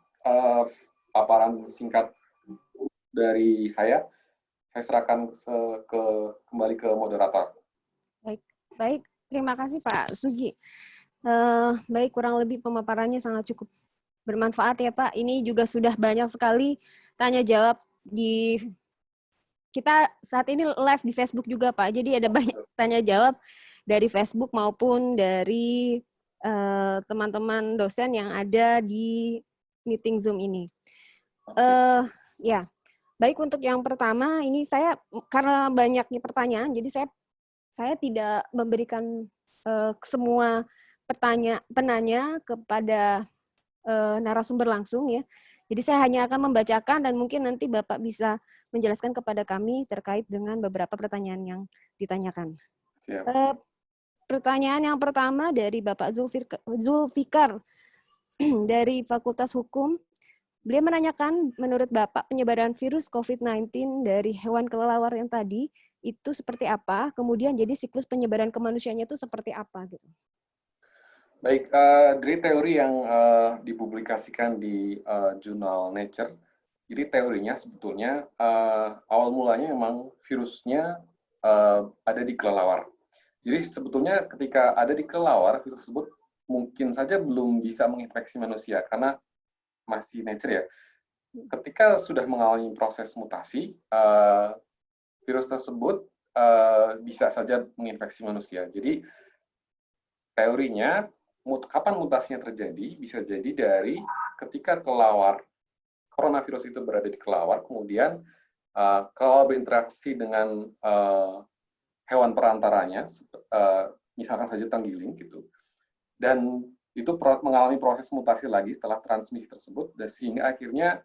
paparan singkat dari saya. Saya serahkan kembali ke moderator. Baik, terima kasih Pak Sugi. Baik, kurang lebih pemaparannya sangat cukup bermanfaat ya Pak. Ini juga sudah banyak sekali tanya jawab di kita saat ini live di Facebook juga Pak. Jadi ada banyak tanya jawab dari Facebook maupun dari teman-teman dosen yang ada di meeting Zoom ini. Ya, baik, untuk yang pertama ini saya karena banyaknya pertanyaan, jadi saya tidak memberikan semua penanya kepada narasumber langsung ya. Jadi saya hanya akan membacakan dan mungkin nanti Bapak bisa menjelaskan kepada kami terkait dengan beberapa pertanyaan yang ditanyakan. Siap. Pertanyaan yang pertama dari Bapak Zulfikar dari Fakultas Hukum. Beliau menanyakan, menurut Bapak, penyebaran virus COVID-19 dari hewan kelelawar yang tadi itu seperti apa? Kemudian jadi siklus penyebaran ke manusianya itu seperti apa? Gitu. Baik, dari teori yang dipublikasikan di jurnal Nature, jadi teorinya sebetulnya awal mulanya memang virusnya ada di kelelawar. Jadi sebetulnya ketika ada di kelelawar, virus tersebut mungkin saja belum bisa menginfeksi manusia karena masih nature ya. Ketika sudah mengalami proses mutasi, virus tersebut bisa saja menginfeksi manusia. Jadi teorinya kapan mutasinya terjadi bisa jadi dari ketika kelelawar coronavirus itu berada di kelelawar, kemudian kalau berinteraksi dengan hewan perantaranya, misalkan saja tenggiling gitu, dan itu mengalami proses mutasi lagi setelah transmisi tersebut, dan sehingga akhirnya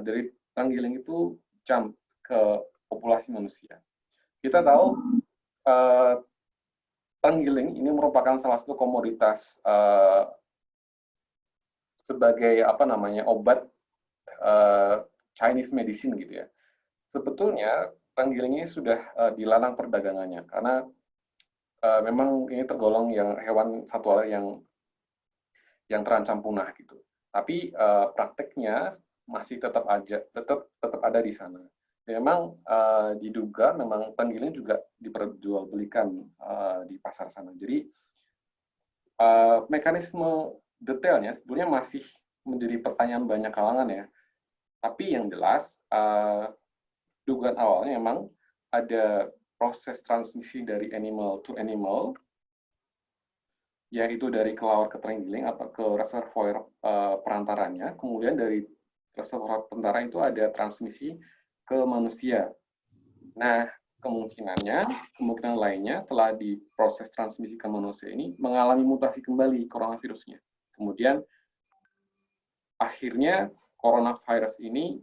dari tenggiling itu jump ke populasi manusia. Kita tahu tenggiling ini merupakan salah satu komoditas sebagai obat Chinese medicine gitu ya. Sebetulnya tenggiling ini sudah dilarang perdagangannya karena memang ini tergolong yang hewan satwa yang terancam punah gitu. Tapi prakteknya masih tetap ada di sana. Dan memang diduga memang tenggiling juga diperjualbelikan di pasar sana. Jadi mekanisme detailnya sebetulnya masih menjadi pertanyaan banyak kalangan ya. Tapi yang jelas dugaan awalnya memang ada proses transmisi dari animal to animal, yaitu dari kelelawar ke tenggiling atau ke reservoir perantaranya, kemudian dari reservoir perantara itu ada transmisi ke manusia. Nah, kemungkinan lainnya setelah diproses transmisi ke manusia ini mengalami mutasi kembali coronavirusnya. Kemudian akhirnya coronavirus ini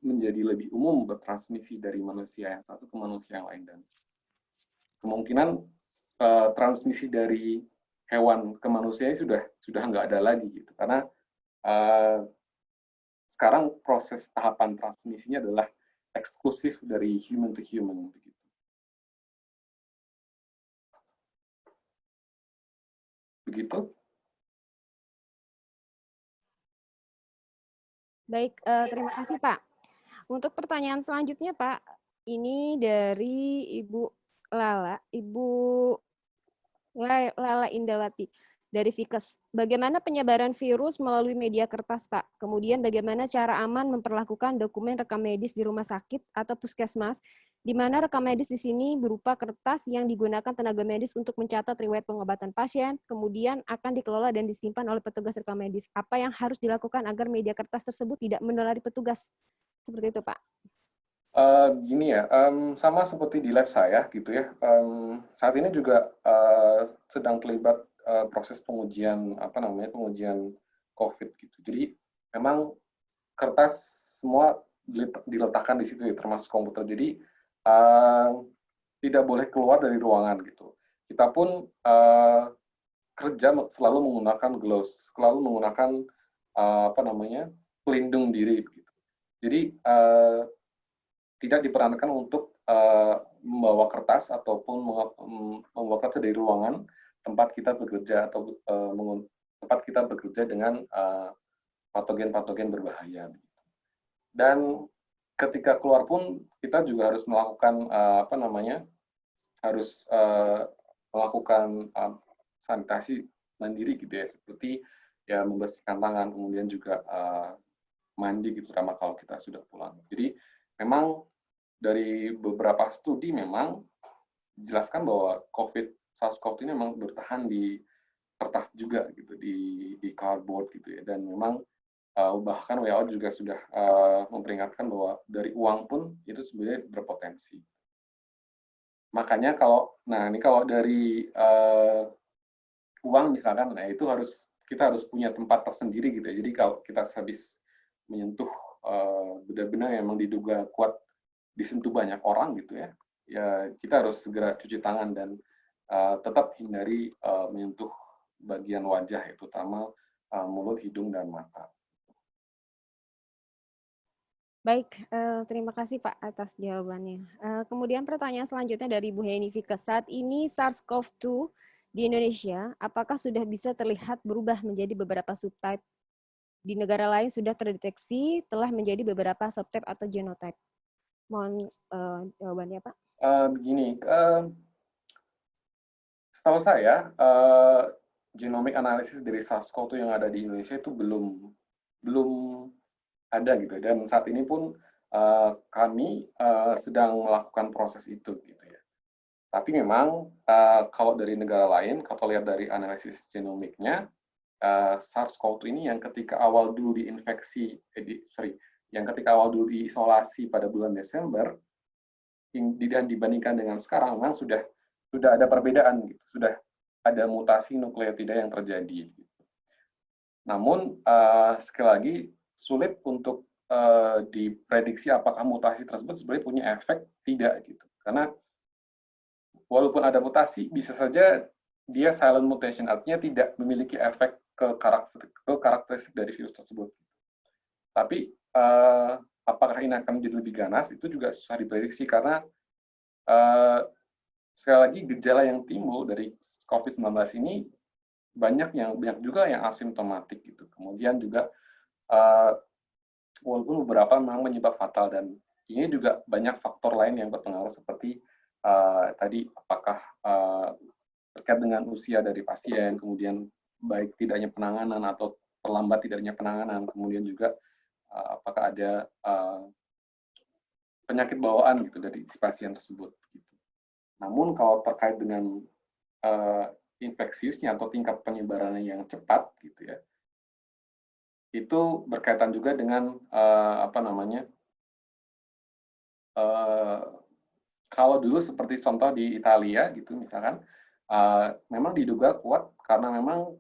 menjadi lebih umum bertransmisi dari manusia yang satu ke manusia yang lain, dan kemungkinan transmisi dari hewan ke manusia sudah nggak ada lagi gitu, karena sekarang proses tahapan transmisinya adalah eksklusif dari human to human begitu. Begitu. Baik, terima kasih Pak. Untuk pertanyaan selanjutnya Pak, ini dari Ibu Lala Indawati dari Fikes. Bagaimana penyebaran virus melalui media kertas, Pak? Kemudian bagaimana cara aman memperlakukan dokumen rekam medis di rumah sakit atau puskesmas, di mana rekam medis di sini berupa kertas yang digunakan tenaga medis untuk mencatat riwayat pengobatan pasien, kemudian akan dikelola dan disimpan oleh petugas rekam medis. Apa yang harus dilakukan agar media kertas tersebut tidak menulari petugas? Seperti itu, Pak. Gini ya, sama seperti di lab saya gitu ya. Saat ini juga sedang terlibat proses pengujian pengujian COVID gitu. Jadi memang kertas semua diletakkan di situ ya, termasuk komputer. Jadi tidak boleh keluar dari ruangan gitu. Kita pun kerja selalu menggunakan gloves, selalu menggunakan pelindung diri gitu. Jadi tidak diperankan untuk membawa kertas ataupun membawa kertas dari ruangan tempat kita bekerja atau tempat kita bekerja dengan patogen-patogen berbahaya. Dan ketika keluar pun kita juga harus melakukan harus melakukan sanitasi mandiri gitu ya, seperti ya membersihkan tangan, kemudian juga mandi gitu, terutama kalau kita sudah pulang. Jadi memang dari beberapa studi memang dijelaskan bahwa SARS-CoV ini memang bertahan di kertas juga gitu, di cardboard gitu ya, dan memang bahkan WHO juga sudah memperingatkan bahwa dari uang pun itu sebenarnya berpotensi. Makanya kalau dari uang misalkan, nah itu kita harus punya tempat tersendiri gitu ya. Jadi kalau kita habis menyentuh benda-benda yang memang diduga kuat disentuh banyak orang gitu ya, ya kita harus segera cuci tangan dan tetap hindari menyentuh bagian wajah, terutama mulut, hidung, dan mata. Baik, terima kasih Pak atas jawabannya. Kemudian pertanyaan selanjutnya dari Bu Heni Fika. Saat ini SARS-CoV-2 di Indonesia, apakah sudah bisa terlihat berubah menjadi beberapa subtype? Di negara lain sudah terdeteksi telah menjadi beberapa subtype atau genotype. Mohon jawabannya Pak. Begini, setahu saya genomic analysis dari SARS-CoV-2 yang ada di Indonesia itu belum ada gitu, dan saat ini pun kami sedang melakukan proses itu gitu ya. Tapi memang kalau dari negara lain, kalau lihat dari analisis genomiknya, SARS-CoV-2 ini yang ketika awal dulu ketika awal dulu diisolasi pada bulan Desember dan dibandingkan dengan sekarang, memang sudah ada perbedaan gitu, sudah ada mutasi nukleotida yang terjadi. Gitu. Namun sekali lagi sulit untuk diprediksi apakah mutasi tersebut sebenarnya punya efek tidak gitu, karena walaupun ada mutasi bisa saja dia silent mutation, artinya tidak memiliki efek ke karakteristik dari virus tersebut. Tapi apakah ini akan menjadi lebih ganas itu juga susah diprediksi, karena sekali lagi gejala yang timbul dari COVID-19 ini banyak juga yang asimptomatik gitu. Kemudian juga walaupun beberapa memang menyebab fatal, dan ini juga banyak faktor lain yang berpengaruh seperti tadi apakah terkait dengan usia dari pasien, kemudian baik tidaknya penanganan atau terlambat tidaknya penanganan, kemudian juga apakah ada penyakit bawaan gitu dari si pasien tersebut. Gitu. Namun kalau terkait dengan infeksiusnya atau tingkat penyebarannya yang cepat gitu ya, itu berkaitan juga dengan kalau dulu seperti contoh di Italia gitu misalkan, memang diduga kuat karena memang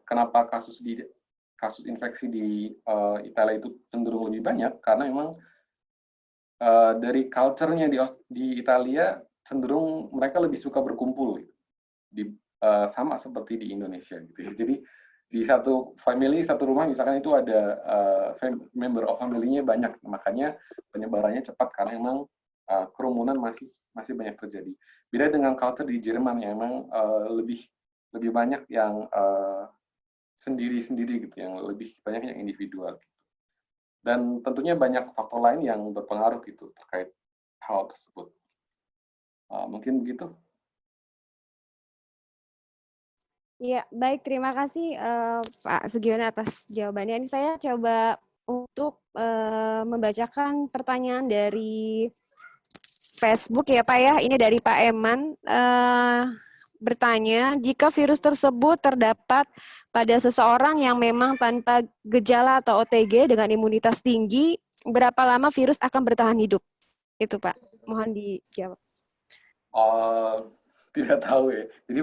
kenapa kasus infeksi di Italia itu cenderung lebih banyak, karena memang dari culture-nya di Italia cenderung mereka lebih suka berkumpul gitu. Sama seperti di Indonesia gitu ya. Jadi di satu rumah misalkan itu ada member of family-nya banyak, makanya penyebarannya cepat karena memang kerumunan masih banyak terjadi. Beda dengan culture di Jerman yang memang lebih banyak yang sendiri-sendiri gitu, yang lebih banyak yang individual. Gitu. Dan tentunya banyak faktor lain yang berpengaruh gitu terkait hal tersebut. Mungkin begitu. Iya, baik. Terima kasih Pak Sugiono atas jawabannya. Ini saya coba untuk membacakan pertanyaan dari Facebook ya Pak ya. Ini dari Pak Eman. Bertanya, jika virus tersebut terdapat pada seseorang yang memang tanpa gejala atau OTG dengan imunitas tinggi, berapa lama virus akan bertahan hidup? Itu Pak, mohon dijawab. Tidak tahu ya. Jadi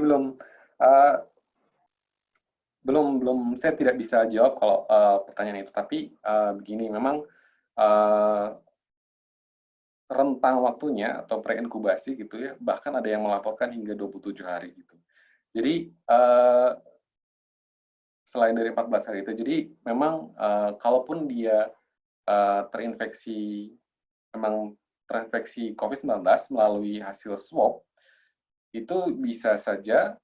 belum saya tidak bisa jawab kalau pertanyaan itu. Tapi begini, memang rentang waktunya atau pre-inkubasi gitu ya, bahkan ada yang melaporkan hingga 27 hari gitu. Jadi selain dari 14 hari itu, jadi memang kalaupun dia terinfeksi memang terinfeksi COVID-19 melalui hasil swab, itu bisa saja,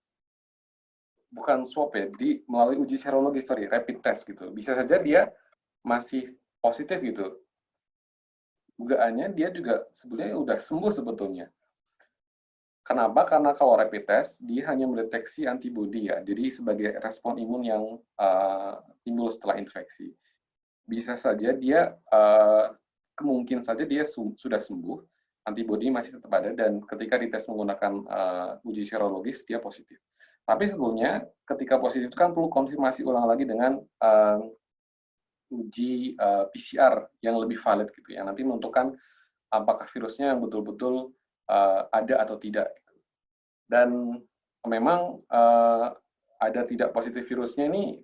bukan swab ya, melalui uji serologi, rapid test gitu. Bisa saja dia masih positif gitu. Dugaannya dia juga sebenarnya udah sembuh sebetulnya. Kenapa? Karena kalau rapid test, dia hanya mendeteksi antibodi ya, jadi sebagai respon imun yang timbul setelah infeksi. Bisa saja dia, kemungkinan saja dia sudah sembuh, antibodi masih tetap ada, dan ketika dites menggunakan uji serologis, dia positif. Tapi sebelumnya, ketika positif itu kan perlu konfirmasi ulang lagi dengan uji PCR yang lebih valid gitu ya, nanti menentukan apakah virusnya betul-betul ada atau tidak. Dan memang ada tidak positif virusnya ini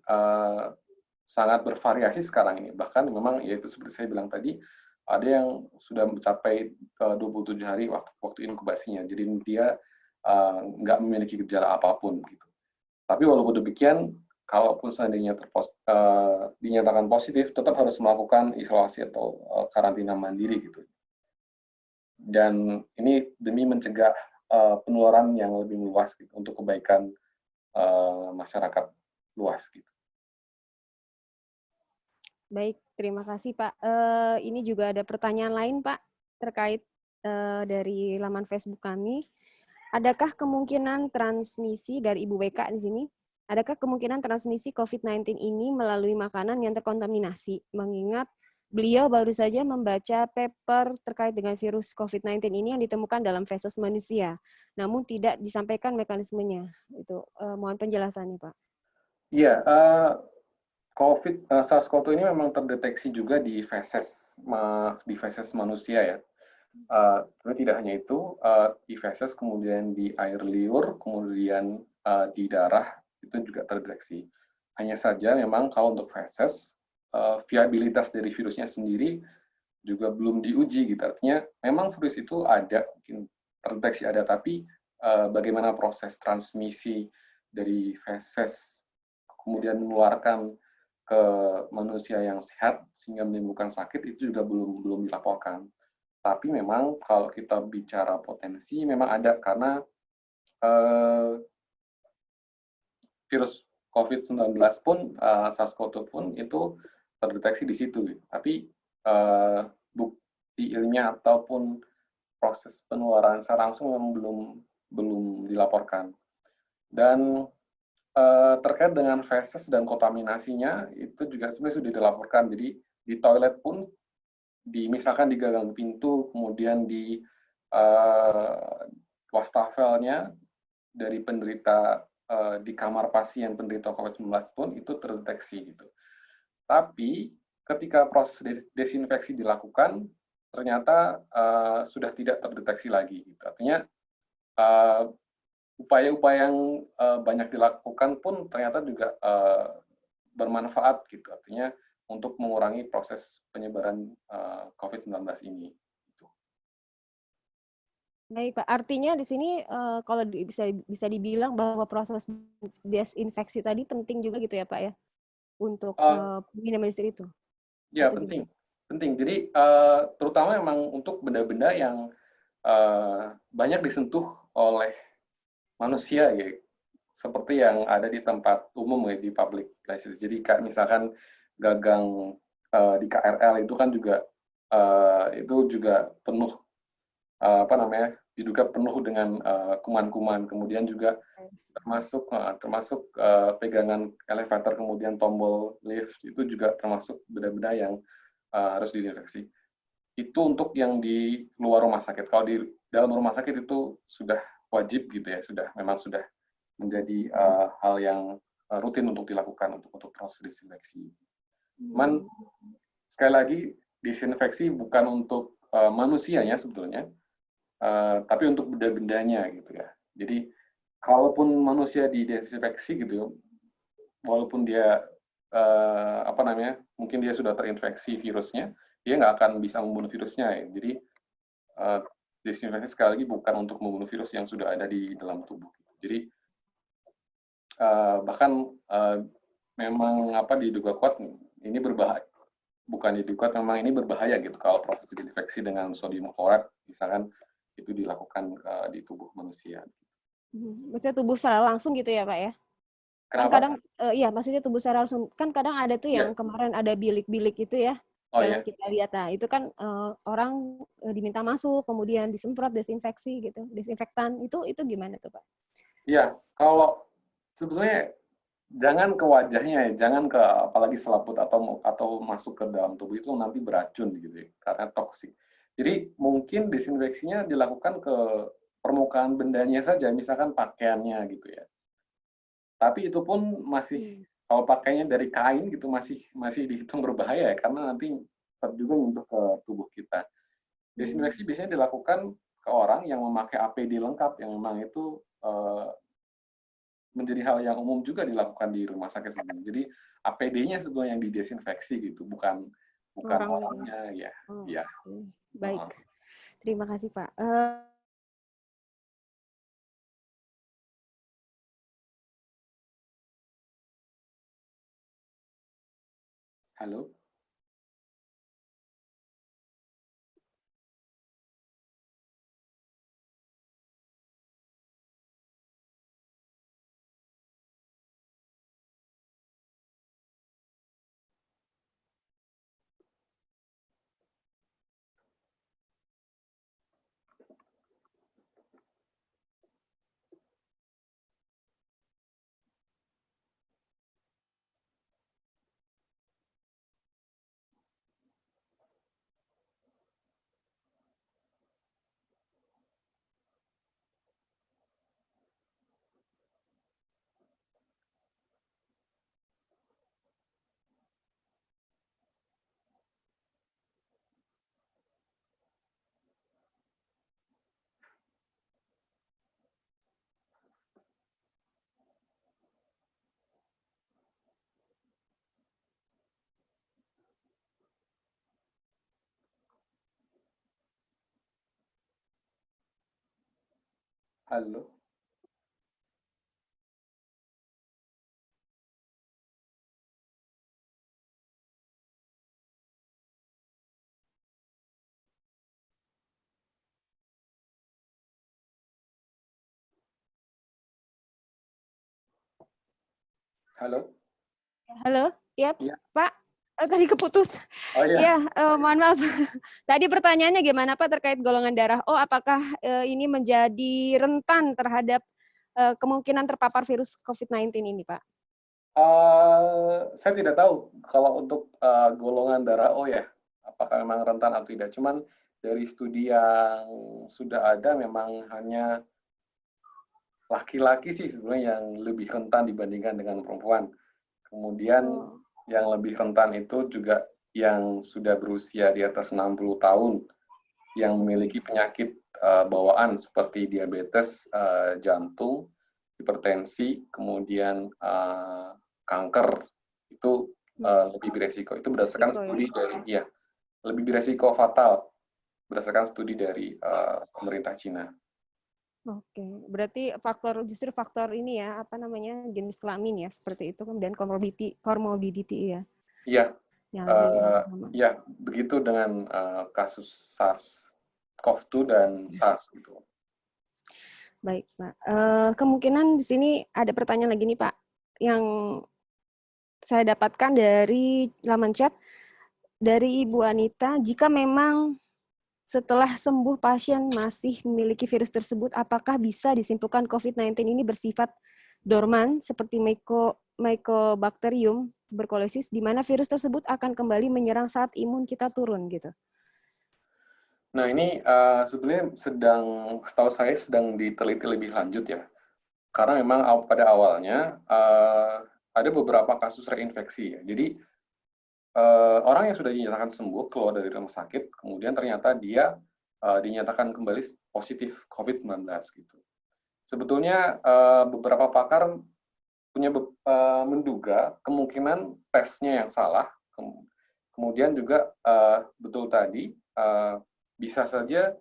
sangat bervariasi sekarang ini. Bahkan memang ya itu seperti saya bilang tadi, ada yang sudah mencapai 27 hari waktu inkubasinya. Jadi dia nggak memiliki gejala apapun gitu. Tapi walaupun demikian, kalaupun seandainya dinyatakan positif, tetap harus melakukan isolasi atau karantina mandiri gitu. Dan ini demi mencegah penularan yang lebih luas gitu, untuk kebaikan masyarakat luas gitu. Baik, terima kasih Pak. Ini juga ada pertanyaan lain Pak terkait dari laman Facebook kami. Adakah kemungkinan transmisi dari Ibu WK di sini? Adakah kemungkinan transmisi COVID-19 ini melalui makanan yang terkontaminasi? Mengingat beliau baru saja membaca paper terkait dengan virus COVID-19 ini yang ditemukan dalam feses manusia, namun tidak disampaikan mekanismenya. Itu mohon penjelasannya, Pak. Iya, SARS-CoV-2 ini memang terdeteksi juga di feses manusia ya. Tapi tidak hanya itu, di feses, kemudian di air liur, kemudian di darah, itu juga terdeteksi. Hanya saja memang kalau untuk feses, viabilitas dari virusnya sendiri juga belum diuji gitu. Artinya memang virus itu ada, mungkin terdeteksi ada, tapi bagaimana proses transmisi dari feses kemudian menularkan ke manusia yang sehat sehingga menimbulkan sakit, itu juga belum dilaporkan. Tapi memang kalau kita bicara potensi, memang ada, karena virus COVID-19 pun, SARS-CoV-2 pun itu terdeteksi di situ. Tapi bukti ilmiah ataupun proses penularan secara langsung memang belum dilaporkan. Dan terkait dengan feses dan kontaminasinya, itu juga sebenarnya sudah dilaporkan. Jadi di toilet pun, misalkan di gagang pintu, kemudian di wastafelnya dari penderita di kamar pasien penderita COVID-19 pun itu terdeteksi gitu. Tapi ketika proses desinfeksi dilakukan, ternyata sudah tidak terdeteksi lagi. Gitu. Artinya upaya-upaya yang banyak dilakukan pun ternyata juga bermanfaat gitu. Artinya untuk mengurangi proses penyebaran COVID-19 ini. Baik Pak, artinya di sini kalau bisa dibilang bahwa proses desinfeksi tadi penting juga gitu ya Pak ya, untuk minimalisir itu. Ya, penting. Penting. Jadi terutama memang untuk benda-benda yang banyak disentuh oleh manusia ya, seperti yang ada di tempat umum ya, di public places. Jadi kayak misalkan gagang di KRL itu kan juga penuh diduga penuh dengan kuman-kuman, kemudian juga termasuk pegangan elevator, kemudian tombol lift, itu juga termasuk benda-benda yang harus dideteksi. Itu untuk yang di luar rumah sakit. Kalau di dalam rumah sakit itu sudah wajib gitu ya, memang sudah menjadi hal yang rutin untuk dilakukan untuk proses disinfeksi. Cuman sekali lagi, disinfeksi bukan untuk manusianya sebetulnya, tapi untuk benda-bendanya gitu ya. Jadi kalaupun manusia didesinfeksi gitu, walaupun dia mungkin dia sudah terinfeksi virusnya, dia nggak akan bisa membunuh virusnya ya. Jadi desinfeksi sekali lagi bukan untuk membunuh virus yang sudah ada di dalam tubuh. Jadi bahkan memang diduga kuat ini berbahaya. bukan jadi kuat, memang ini berbahaya gitu kalau proses disinfeksi dengan sodium klorat misalkan itu dilakukan di tubuh manusia. Maksudnya tubuh secara langsung gitu ya Pak ya? Kan Kenapa? kadang, iya maksudnya tubuh secara langsung, kan kadang ada tuh yang Iya. kemarin ada bilik-bilik itu ya, Oh yang ya, kita lihat. Nah itu kan orang diminta masuk, kemudian disemprot desinfeksi gitu, desinfektan, itu gimana tuh Pak? iya. Kalau sebetulnya jangan ke wajahnya ya, jangan ke apalagi selaput atau masuk ke dalam tubuh itu nanti beracun gitu ya, karena toksik. Jadi mungkin desinfeksinya dilakukan ke permukaan bendanya saja, misalkan pakaiannya gitu ya. Tapi itu pun masih kalau pakainya dari kain gitu masih dihitung berbahaya ya, karena nanti tetap juga menyentuh ke tubuh kita. Desinfeksi biasanya dilakukan ke orang yang memakai APD lengkap yang memang itu menjadi hal yang umum juga dilakukan di rumah sakit sebenarnya. Jadi APD-nya sebenarnya yang didesinfeksi gitu, bukan orangnya ya. Oh, Ya. baik. Terima kasih Pak. Halo. Halo. Halo. Halo, ya Iya. Pak, tadi keputus. Oh iya. Ya, mohon maaf. Tadi pertanyaannya gimana Pak terkait golongan darah O, apakah ini menjadi rentan terhadap kemungkinan terpapar virus COVID-19 ini Pak? Saya tidak tahu kalau untuk golongan darah O ya, apakah memang rentan atau tidak. Cuman dari studi yang sudah ada memang hanya laki-laki sih sebenarnya yang lebih rentan dibandingkan dengan perempuan. Kemudian yang lebih rentan itu juga yang sudah berusia di atas 60 tahun, yang memiliki penyakit bawaan seperti diabetes, jantung, hipertensi, kemudian kanker, itu lebih beresiko. Itu berdasarkan studi dari, lebih beresiko fatal berdasarkan studi dari pemerintah Cina. Oke, berarti justru faktor ini ya, apa namanya, jenis kelamin ya, seperti itu, kemudian comorbidity ya. Iya, Yang lebih utama. ya begitu dengan kasus SARS-CoV-2 dan SARS gitu. Baik, Pak. Kemungkinan di sini ada pertanyaan lagi nih, Pak, yang saya dapatkan dari laman chat dari Ibu Anita. Jika memang setelah sembuh pasien masih memiliki virus tersebut, apakah bisa disimpulkan COVID-19 ini bersifat dorman seperti Mycobacterium tuberculosis, di mana virus tersebut akan kembali menyerang saat imun kita turun gitu? Nah ini sebenarnya setahu saya sedang diteliti lebih lanjut ya. Karena memang pada awalnya ada beberapa kasus reinfeksi ya. Jadi orang yang sudah dinyatakan sembuh keluar dari rumah sakit, kemudian ternyata dia dinyatakan kembali positif COVID-19 gitu. Sebetulnya beberapa pakar menduga kemungkinan tesnya yang salah, kemudian juga betul tadi bisa saja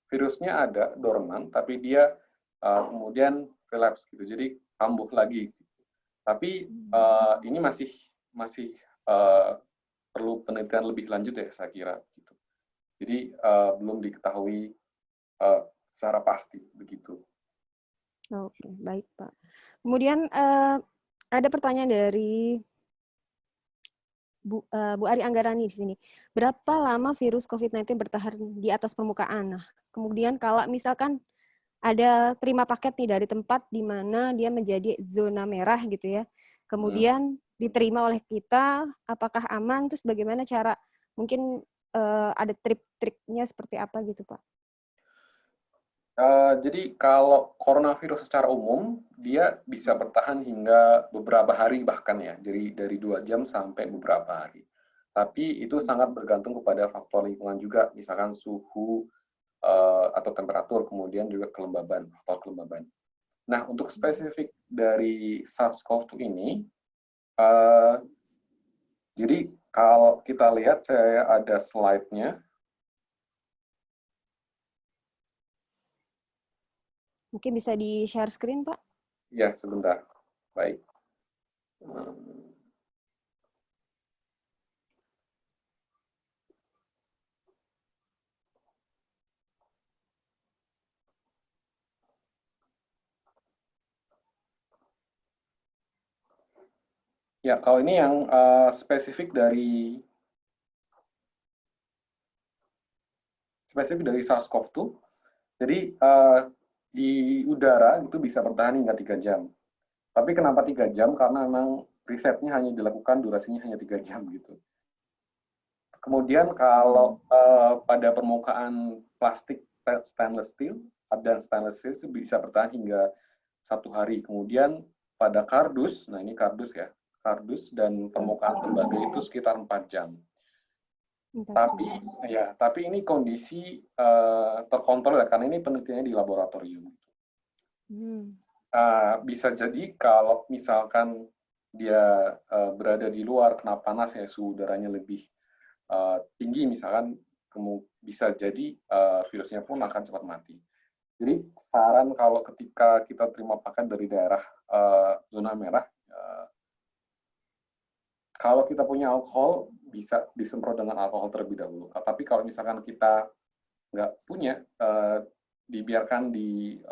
virusnya ada dorman, tapi dia kemudian relapse gitu, jadi kambuh lagi. Tapi ini masih perlu penelitian lebih lanjut ya saya kira. Gitu. Jadi belum diketahui secara pasti begitu. Oke, baik Pak. Kemudian ada pertanyaan dari Bu Ari Anggarani di sini. Berapa lama virus COVID-19 bertahan di atas permukaan? Nah, kemudian kalau misalkan ada terima paket nih dari tempat di mana dia menjadi zona merah gitu ya. Kemudian diterima oleh kita, apakah aman? Terus bagaimana cara, mungkin ada trik-triknya seperti apa gitu Pak? Jadi kalau coronavirus secara umum, dia bisa bertahan hingga beberapa hari bahkan ya, jadi dari 2 jam sampai beberapa hari. Tapi itu sangat bergantung kepada faktor lingkungan juga, misalkan suhu atau temperatur, kemudian juga kelembaban, faktor kelembaban. Nah, untuk spesifik dari SARS-CoV-2 ini, jadi kalau kita lihat, saya ada slide-nya. Mungkin bisa di-share screen, Pak? Ya, sebentar. Baik. Ya, kalau ini yang spesifik dari SARS-CoV-2. Jadi di udara itu bisa bertahan hingga 3 jam. Tapi kenapa 3 jam? Karena memang risetnya hanya dilakukan, durasinya hanya 3 jam gitu. Kemudian kalau pada permukaan plastik stainless steel dan stainless steel itu bisa bertahan hingga 1 hari. Kemudian pada kardus, nah ini kardus ya, kardus dan permukaan tembaga itu sekitar 4 jam. Tapi ini kondisi terkontrol ya, karena ini penelitiannya di laboratorium. Bisa jadi kalau misalkan dia berada di luar, kena panas ya, suhu udaranya lebih tinggi misalkan, bisa jadi virusnya pun akan cepat mati. Jadi saran kalau ketika kita terima paket dari daerah zona merah, kalau kita punya alkohol, bisa disemprot dengan alkohol terlebih dahulu. Tapi kalau misalkan kita nggak punya, dibiarkan di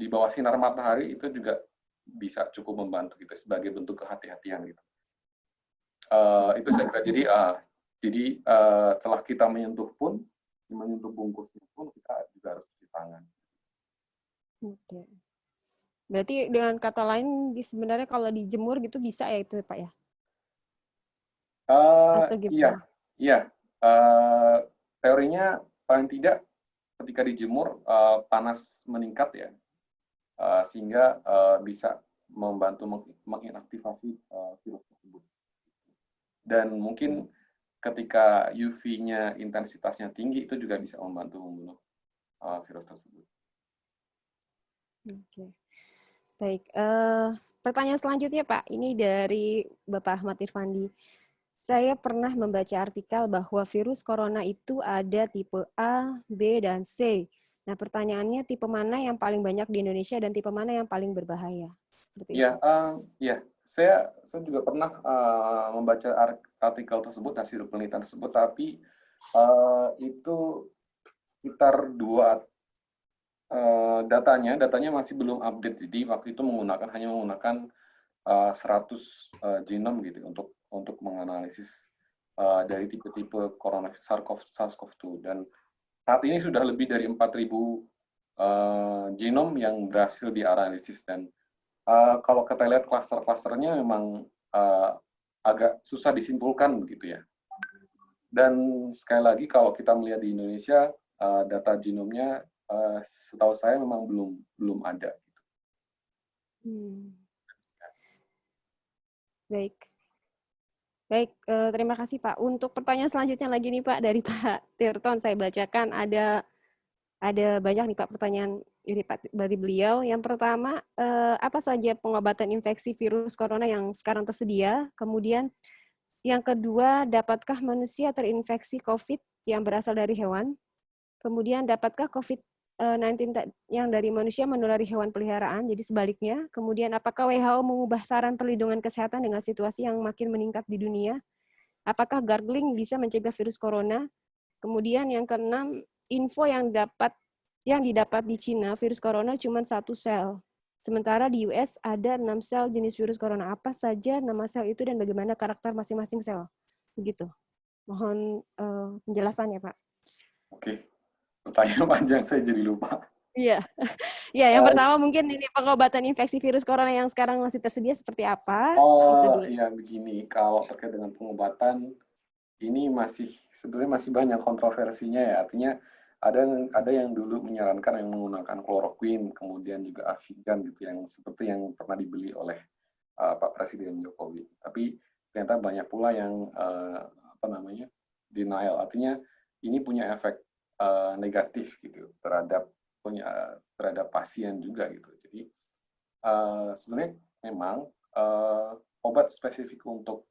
bawah sinar matahari, itu juga bisa cukup membantu gitu, sebagai bentuk kehati-hatian gitu. Itu saya kira. Jadi setelah kita menyentuh bungkusnya pun, kita juga harus cuci tangan. Oke. Berarti dengan kata lain, sebenarnya kalau dijemur gitu bisa ya itu Pak ya? Iya. Teorinya paling tidak ketika dijemur panas meningkat ya, sehingga bisa membantu menginaktivasi virus tersebut. Dan mungkin ketika UV-nya intensitasnya tinggi, itu juga bisa membantu membunuh virus tersebut. Oke. Baik, pertanyaan selanjutnya Pak, ini dari Bapak Ahmad Irfandi. Saya pernah membaca artikel bahwa virus corona itu ada tipe A, B, dan C. Nah, pertanyaannya tipe mana yang paling banyak di Indonesia dan tipe mana yang paling berbahaya? Seperti itu. Ya. Saya juga pernah membaca artikel tersebut, hasil penelitian tersebut, tapi itu sekitar datanya masih belum update. Jadi waktu itu hanya menggunakan 100 genom gitu untuk menganalisis dari tipe-tipe coronavirus SARS-CoV-2, dan saat ini sudah lebih dari 4.000 genom yang berhasil dianalisis, dan kalau kita lihat klaster-klasternya memang agak susah disimpulkan begitu ya. Dan sekali lagi kalau kita melihat di Indonesia, data genomnya setahu saya memang belum ada. Baik, terima kasih Pak. Untuk pertanyaan selanjutnya lagi nih Pak, dari Pak Tirton, saya bacakan ada banyak nih Pak pertanyaan dari beliau. Yang pertama, apa saja pengobatan infeksi virus corona yang sekarang tersedia? Kemudian yang kedua, dapatkah manusia terinfeksi COVID yang berasal dari hewan? Kemudian dapatkah COVID-19 yang dari manusia menulari hewan peliharaan? Jadi sebaliknya. Kemudian apakah WHO mengubah saran perlindungan kesehatan dengan situasi yang makin meningkat di dunia? Apakah gargling bisa mencegah virus corona? Kemudian yang keenam, info yang didapat di Cina, virus corona cuma 1 sel. Sementara di US ada 6 sel jenis virus corona. Apa saja nama sel itu dan bagaimana karakter masing-masing sel? Begitu. Mohon penjelasannya, Pak. Oke, pertanyaan panjang saya jadi lupa. Iya. Ya, yang pertama mungkin ini pengobatan infeksi virus corona yang sekarang masih tersedia seperti apa? Itu dulu. Ya begini, kalau terkait dengan pengobatan, ini sebenarnya masih banyak kontroversinya ya. Artinya ada yang dulu menyarankan yang menggunakan kloroquine, kemudian juga Avigan gitu, yang seperti yang pernah dibeli oleh Pak Presiden Jokowi. Tapi ternyata banyak pula yang denial. Artinya ini punya efek negatif gitu terhadap pasien juga gitu. Jadi sebenarnya memang obat spesifik untuk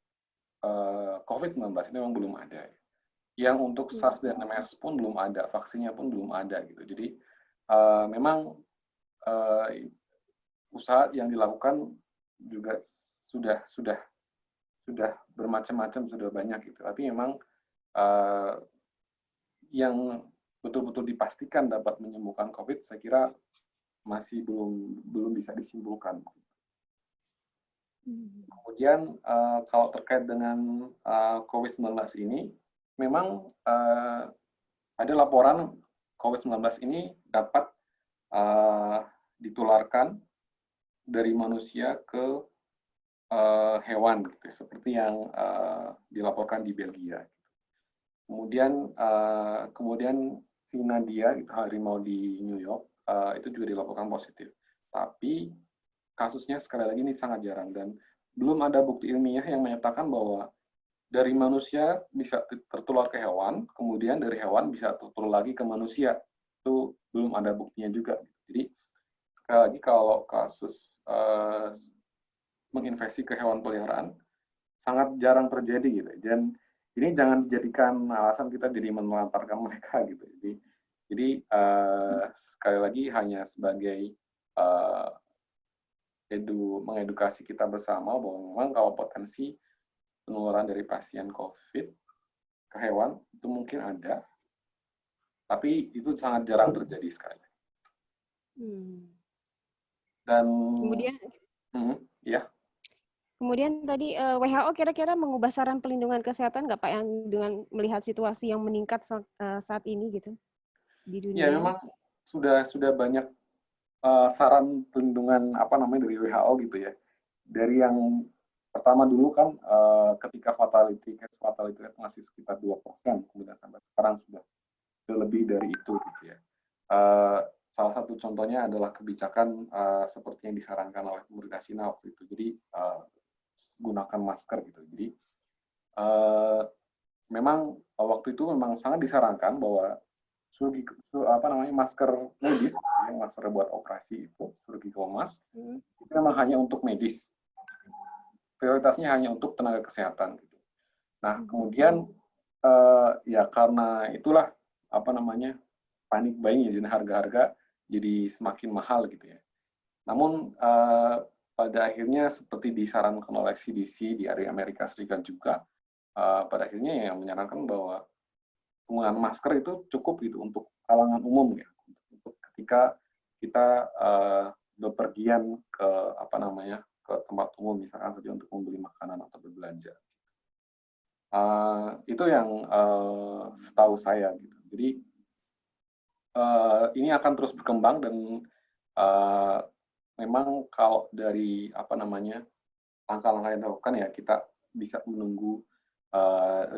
COVID-19 ini memang belum ada. Yang untuk SARS dan MERS pun belum ada, vaksinnya pun belum ada gitu. Jadi memang usaha yang dilakukan juga sudah bermacam-macam, sudah banyak gitu. Tapi memang yang betul-betul dipastikan dapat menyembuhkan COVID, saya kira masih belum bisa disimpulkan. Kemudian kalau terkait dengan COVID-19 ini, memang ada laporan COVID-19 ini dapat ditularkan dari manusia ke hewan, gitu, seperti yang dilaporkan di Belgia. Kemudian si Nadia, harimau di New York, itu juga dilaporkan positif. Tapi kasusnya sekali lagi ini sangat jarang dan belum ada bukti ilmiah yang menyatakan bahwa dari manusia bisa tertular ke hewan, kemudian dari hewan bisa tertular lagi ke manusia. Itu belum ada buktinya juga. Jadi sekali lagi kalau kasus menginfeksi ke hewan peliharaan sangat jarang terjadi gitu. Dan ini jangan dijadikan alasan kita jadi menelantarkan mereka gitu. Jadi sekali lagi hanya sebagai mengedukasi kita bersama bahwa memang kalau potensi penularan dari pasien COVID ke hewan itu mungkin ada, tapi itu sangat jarang terjadi sekali. Dan kemudian tadi WHO kira-kira mengubah saran pelindungan kesehatan nggak Pak, yang dengan melihat situasi yang meningkat saat ini gitu di dunia? Ya memang sudah banyak saran pelindungan dari WHO gitu ya. Dari yang pertama dulu kan ketika fatality rate masih sekitar 2%, kemudian sampai sekarang sudah lebih dari itu gitu ya. Salah satu contohnya adalah kebijakan seperti yang disarankan oleh pemerintah Cina waktu itu. Jadi gunakan masker gitu. Jadi memang waktu itu memang sangat disarankan bahwa masker medis, masker buat operasi itu, surgical mask, itu memang hanya untuk medis. Prioritasnya hanya untuk tenaga kesehatan. Gitu. Nah, kemudian ya karena itulah panik buying ya, jadi harga-harga jadi semakin mahal gitu ya. Namun pada akhirnya seperti disarankan oleh CDC di Amerika Serikat juga, pada akhirnya yang menyarankan bahwa penggunaan masker itu cukup gitu untuk kalangan umum ya, untuk ketika kita bepergian ke ke tempat umum misalkan saja untuk membeli makanan atau berbelanja. Itu yang setahu saya gitu. Jadi ini akan terus berkembang dan memang kalau dari langkah-langkah yang dilakukan ya kita bisa menunggu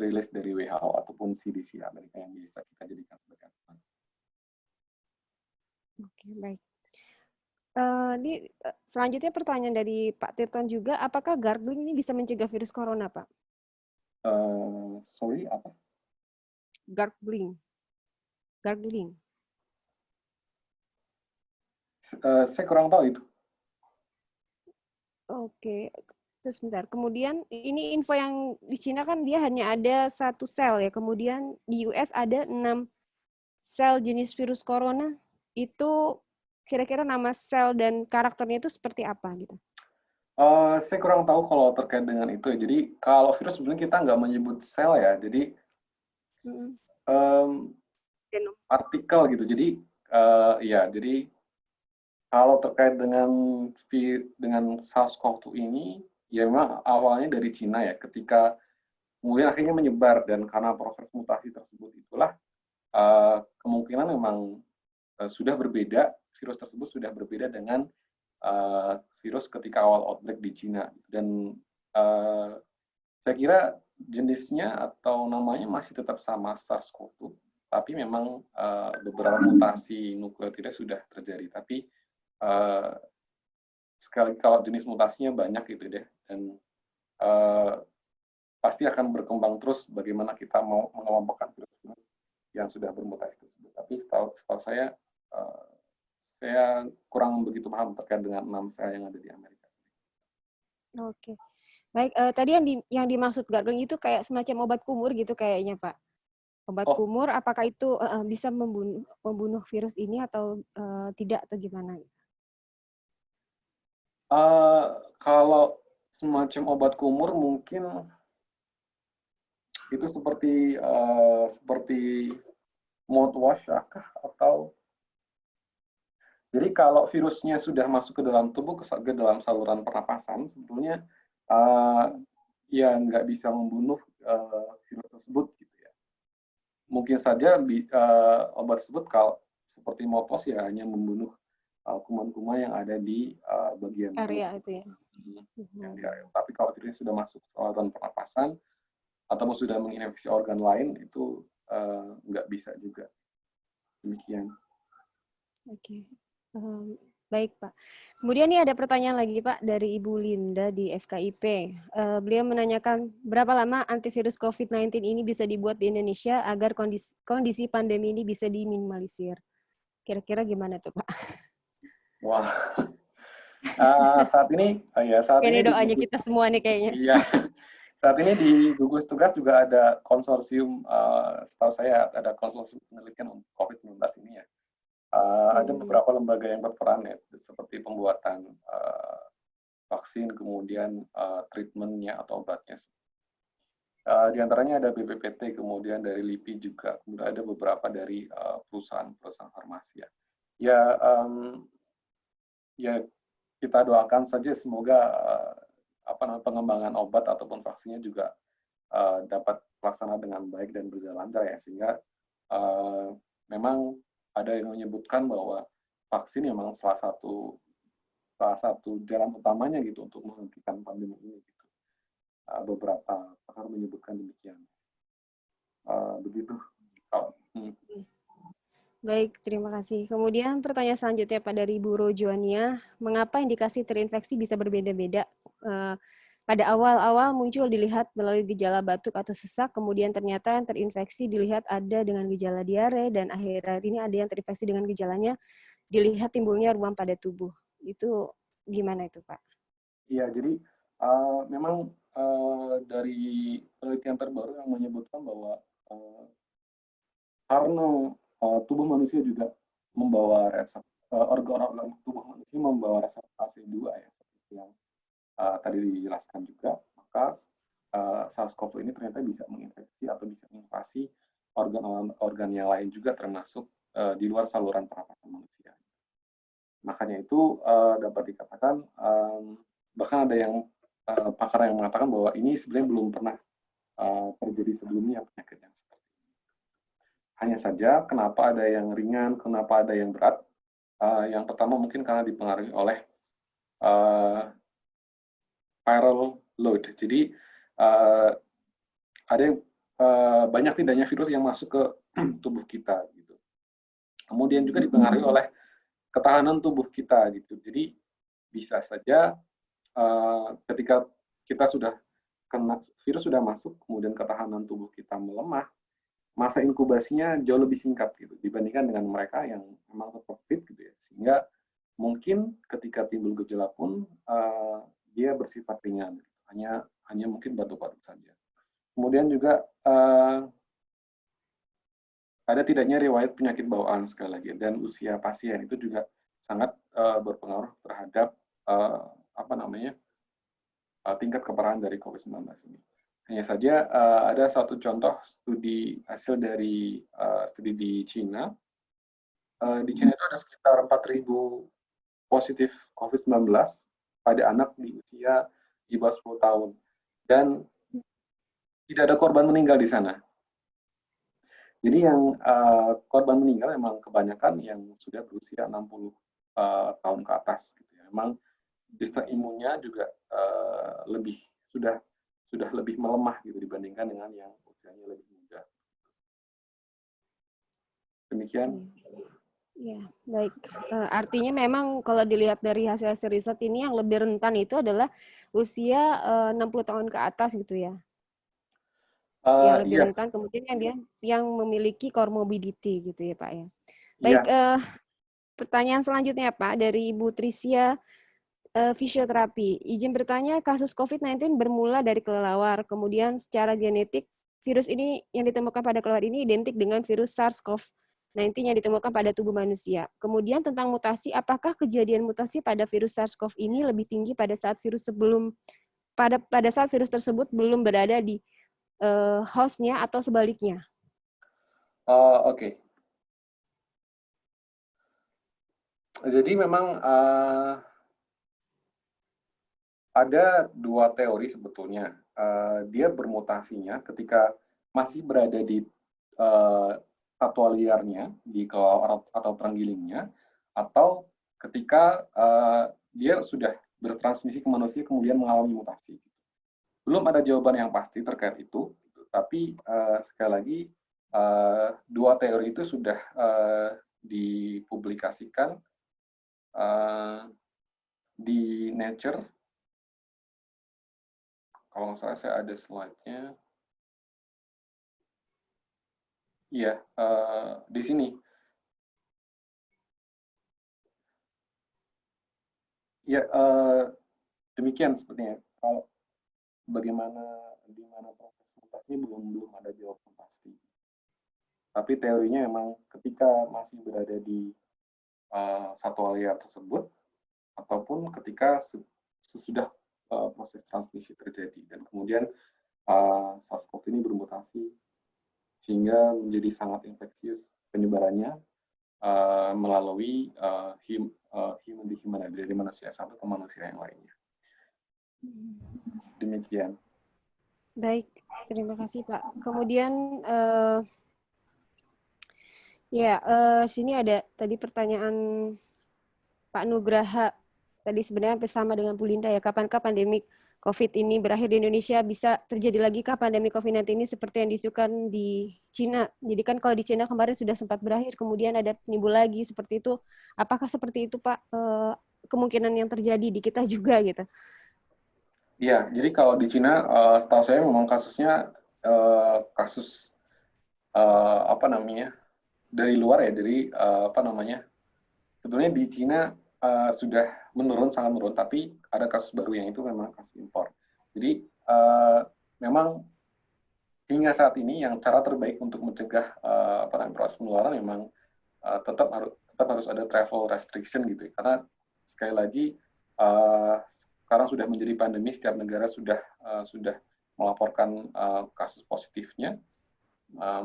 rilis dari WHO ataupun CDC Amerika yang bisa kita jadikan sebagai acuan. Oke, baik. Selanjutnya pertanyaan dari Pak Tirton juga, apakah gargling ini bisa mencegah virus corona, Pak? Sorry, apa? Gargling. Saya kurang tahu itu. Oke. Terus bentar. Kemudian ini info yang di Cina kan dia hanya ada 1 sel ya. Kemudian di US ada 6 sel jenis virus corona. Itu kira-kira nama sel dan karakternya itu seperti apa gitu? Saya kurang tahu kalau terkait dengan itu ya. Jadi kalau virus sebenarnya kita nggak menyebut sel ya. Jadi Mm-mm. Genom. artikel gitu. Jadi ya, jadi kalau terkait dengan dengan SARS-CoV-2 ini, ya memang awalnya dari Cina ya. Ketika kemudian akhirnya menyebar dan karena proses mutasi tersebut itulah kemungkinan memang sudah berbeda. Virus tersebut sudah berbeda dengan virus ketika awal outbreak di Cina. Dan saya kira jenisnya atau namanya masih tetap sama SARS-CoV-2, tapi memang beberapa mutasi nukleotida sudah terjadi. Tapi sekali kalau jenis mutasinya banyak gitu deh, dan pasti akan berkembang terus bagaimana kita mau mengelompokkan virus-virus yang sudah bermutasi tersebut. Tapi setahu saya kurang begitu paham terkait dengan 6 sel yang ada di Amerika. Oke. Baik, tadi yang dimaksud gargling itu kayak semacam obat kumur gitu kayaknya, Pak. Obat Oh, kumur, apakah itu bisa membunuh virus ini atau tidak atau gimana? kalau semacam obat kumur mungkin itu seperti mouthwash atau jadi kalau virusnya sudah masuk ke dalam tubuh, ke dalam saluran pernapasan, sebetulnya ya nggak bisa membunuh virus tersebut gitu ya. Mungkin saja obat tersebut kalau seperti mouthwash ya hanya membunuh kuman-kuman yang ada di bagian mulut. Area itu ya. Tapi kalau virusnya sudah masuk ke saluran pernapasan atau sudah menginfeksi organ lain itu nggak bisa juga. Demikian. Oke. Baik, Pak. Kemudian ini ada pertanyaan lagi, Pak, dari Ibu Linda di FKIP. Beliau menanyakan, berapa lama antivirus COVID-19 ini bisa dibuat di Indonesia agar kondisi pandemi ini bisa diminimalisir? Kira-kira gimana tuh, Pak? Wah, saat ini Ini di doanya gugus, kita semua nih kayaknya. iya, saat ini di gugus tugas juga ada konsorsium, setahu saya ada konsorsium penelitian untuk COVID-19 ini ya. Ada beberapa lembaga yang berperan ya, seperti pembuatan vaksin, kemudian treatmentnya atau obatnya. Di antaranya ada BPPT, kemudian dari LIPI juga, kemudian ada beberapa dari perusahaan-perusahaan farmasi ya. Ya kita doakan saja semoga pengembangan obat ataupun vaksinnya juga dapat terlaksana dengan baik dan berjalan lancar ya, sehingga memang ada yang menyebutkan bahwa vaksin memang salah satu jalan utamanya gitu untuk menghentikan pandemi ini gitu. Beberapa pakar menyebutkan demikian. Begitu. Baik, terima kasih. Kemudian pertanyaan selanjutnya Pak dari Ibu Rojoania, mengapa indikasi terinfeksi bisa berbeda-beda? Pada awal-awal muncul dilihat melalui gejala batuk atau sesak, kemudian ternyata yang terinfeksi dilihat ada dengan gejala diare, dan akhir-akhir ini ada yang terinfeksi dengan gejalanya dilihat timbulnya ruam pada tubuh. Itu gimana itu, Pak? Iya, jadi memang dari penelitian terbaru yang menyebutkan bahwa karena tubuh manusia juga membawa organ-organ tubuh manusia membawa reseptor 2 ya, seperti yang tadi dijelaskan juga, maka SARS-CoV ini ternyata bisa menginfeksi atau bisa menginvasi organ-organ yang lain juga, termasuk di luar saluran pernapasan manusia. Makanya itu dapat dikatakan, bahkan ada yang pakar yang mengatakan bahwa ini sebenarnya belum pernah terjadi sebelumnya penyakit yang seperti ini. Hanya saja kenapa ada yang ringan, kenapa ada yang berat. Yang pertama mungkin karena dipengaruhi oleh viral load. Jadi ada yang banyak tidaknya virus yang masuk ke tubuh kita gitu. Kemudian juga dipengaruhi oleh ketahanan tubuh kita gitu. Jadi bisa saja ketika kita sudah kena virus sudah masuk, kemudian ketahanan tubuh kita melemah, masa inkubasinya jauh lebih singkat gitu dibandingkan dengan mereka yang memang tetap fit gitu ya. Sehingga mungkin ketika timbul gejala pun dia bersifat ringan, hanya mungkin batuk-batuk saja. Kemudian juga ada tidaknya riwayat penyakit bawaan sekali lagi, dan usia pasien itu juga sangat berpengaruh terhadap tingkat keparahan dari COVID-19 ini. Hanya saja ada satu contoh studi hasil dari studi di Cina. Di Cina itu ada sekitar 4.000 positif COVID-19 pada anak di usia di bawah 10 tahun. Dan tidak ada korban meninggal di sana. Jadi yang korban meninggal memang kebanyakan yang sudah berusia 60 tahun ke atas. Gitu ya. Memang sistem imunnya juga sudah lebih melemah gitu dibandingkan dengan yang usianya lebih muda. Demikian. Ya, baik. Artinya memang kalau dilihat dari hasil-hasil riset ini yang lebih rentan itu adalah usia 60 tahun ke atas gitu ya. Yang lebih Iya. rentan kemudian yang memiliki comorbidity gitu ya Pak ya. Baik, pertanyaan selanjutnya Pak dari Ibu Trisia, fisioterapi. Izin bertanya, kasus COVID-19 bermula dari kelelawar, kemudian secara genetik virus ini yang ditemukan pada kelelawar ini identik dengan virus SARS-CoV-19 yang ditemukan pada tubuh manusia. Kemudian tentang mutasi, apakah kejadian mutasi pada virus SARS-CoV ini lebih tinggi pada saat virus tersebut belum berada di hostnya atau sebaliknya? Oke. Jadi memang ada dua teori sebetulnya. Dia bermutasinya ketika masih berada di satwa liarnya, di kelelawar atau terenggalingnya, atau ketika dia sudah bertransmisi ke manusia kemudian mengalami mutasi. Belum ada jawaban yang pasti terkait itu, tapi sekali lagi dua teori itu sudah dipublikasikan di Nature. Kalau nggak salah saya ada slide-nya. Iya, di sini. Ya, demikian sepertinya. Kalau bagaimana di mana proses mutasinya belum ada jawaban pasti. Tapi teorinya memang ketika masih berada di satwa liar tersebut, ataupun ketika sesudah proses transmisi terjadi dan kemudian SARS-CoV ini bermutasi sehingga menjadi sangat infeksius penyebarannya melalui human to human, dari manusia satu ke manusia yang lainnya. Demikian. Baik, terima kasih Pak. Kemudian sini ada tadi pertanyaan Pak Nugraha. Tadi sebenarnya bersama dengan Bu Linda ya, kapankah pandemi COVID ini berakhir di Indonesia, bisa terjadi lagi kah pandemi COVID-19 ini seperti yang diisukan di Cina? Jadi kan kalau di Cina kemarin sudah sempat berakhir, kemudian ada timbul lagi seperti itu. Apakah seperti itu Pak, kemungkinan yang terjadi di kita juga gitu? Iya, jadi kalau di Cina, setahu saya memang kasusnya kasus dari luar ya, dari sebetulnya di Cina sudah sangat menurun, tapi ada kasus baru yang itu memang kasus impor. Jadi memang hingga saat ini yang cara terbaik untuk mencegah proses penularan memang tetap harus ada travel restriction gitu, karena sekali lagi sekarang sudah menjadi pandemi, setiap negara sudah melaporkan kasus positifnya,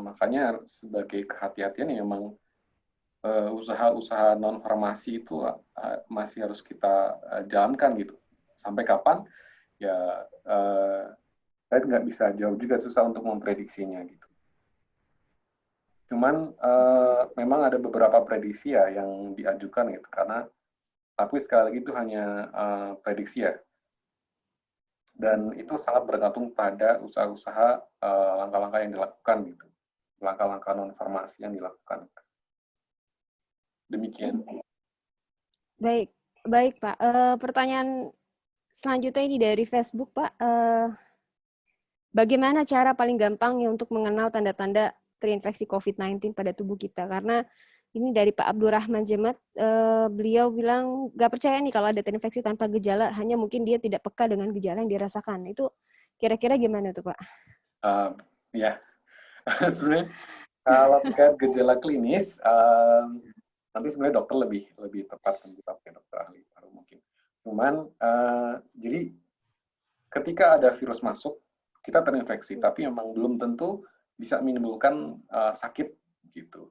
makanya sebagai kehati-hatian ya memang usaha-usaha non farmasi itu masih harus kita jalankan gitu. Sampai kapan? Ya saya nggak bisa jauh juga, susah untuk memprediksinya gitu. Cuman memang ada beberapa prediksi ya yang diajukan gitu, karena tapi sekali lagi itu hanya prediksi ya. Dan itu sangat bergantung pada usaha-usaha langkah-langkah yang dilakukan gitu. Langkah-langkah non farmasi yang dilakukan. Demikian. Baik Pak. Pertanyaan selanjutnya ini dari Facebook Pak. Bagaimana cara paling gampang untuk mengenal tanda-tanda terinfeksi COVID-19 pada tubuh kita? Karena ini dari Pak Abdurrahman Jemat, beliau bilang nggak percaya nih kalau ada terinfeksi tanpa gejala, hanya mungkin dia tidak peka dengan gejala yang dirasakan. Itu kira-kira gimana tuh Pak? Ya, sebenarnya kalau terkait gejala klinis, nanti sebenarnya dokter lebih tepat, tentu pakai dokter ahli baru mungkin. Cuman jadi ketika ada virus masuk, kita terinfeksi, tapi memang belum tentu bisa menimbulkan sakit gitu.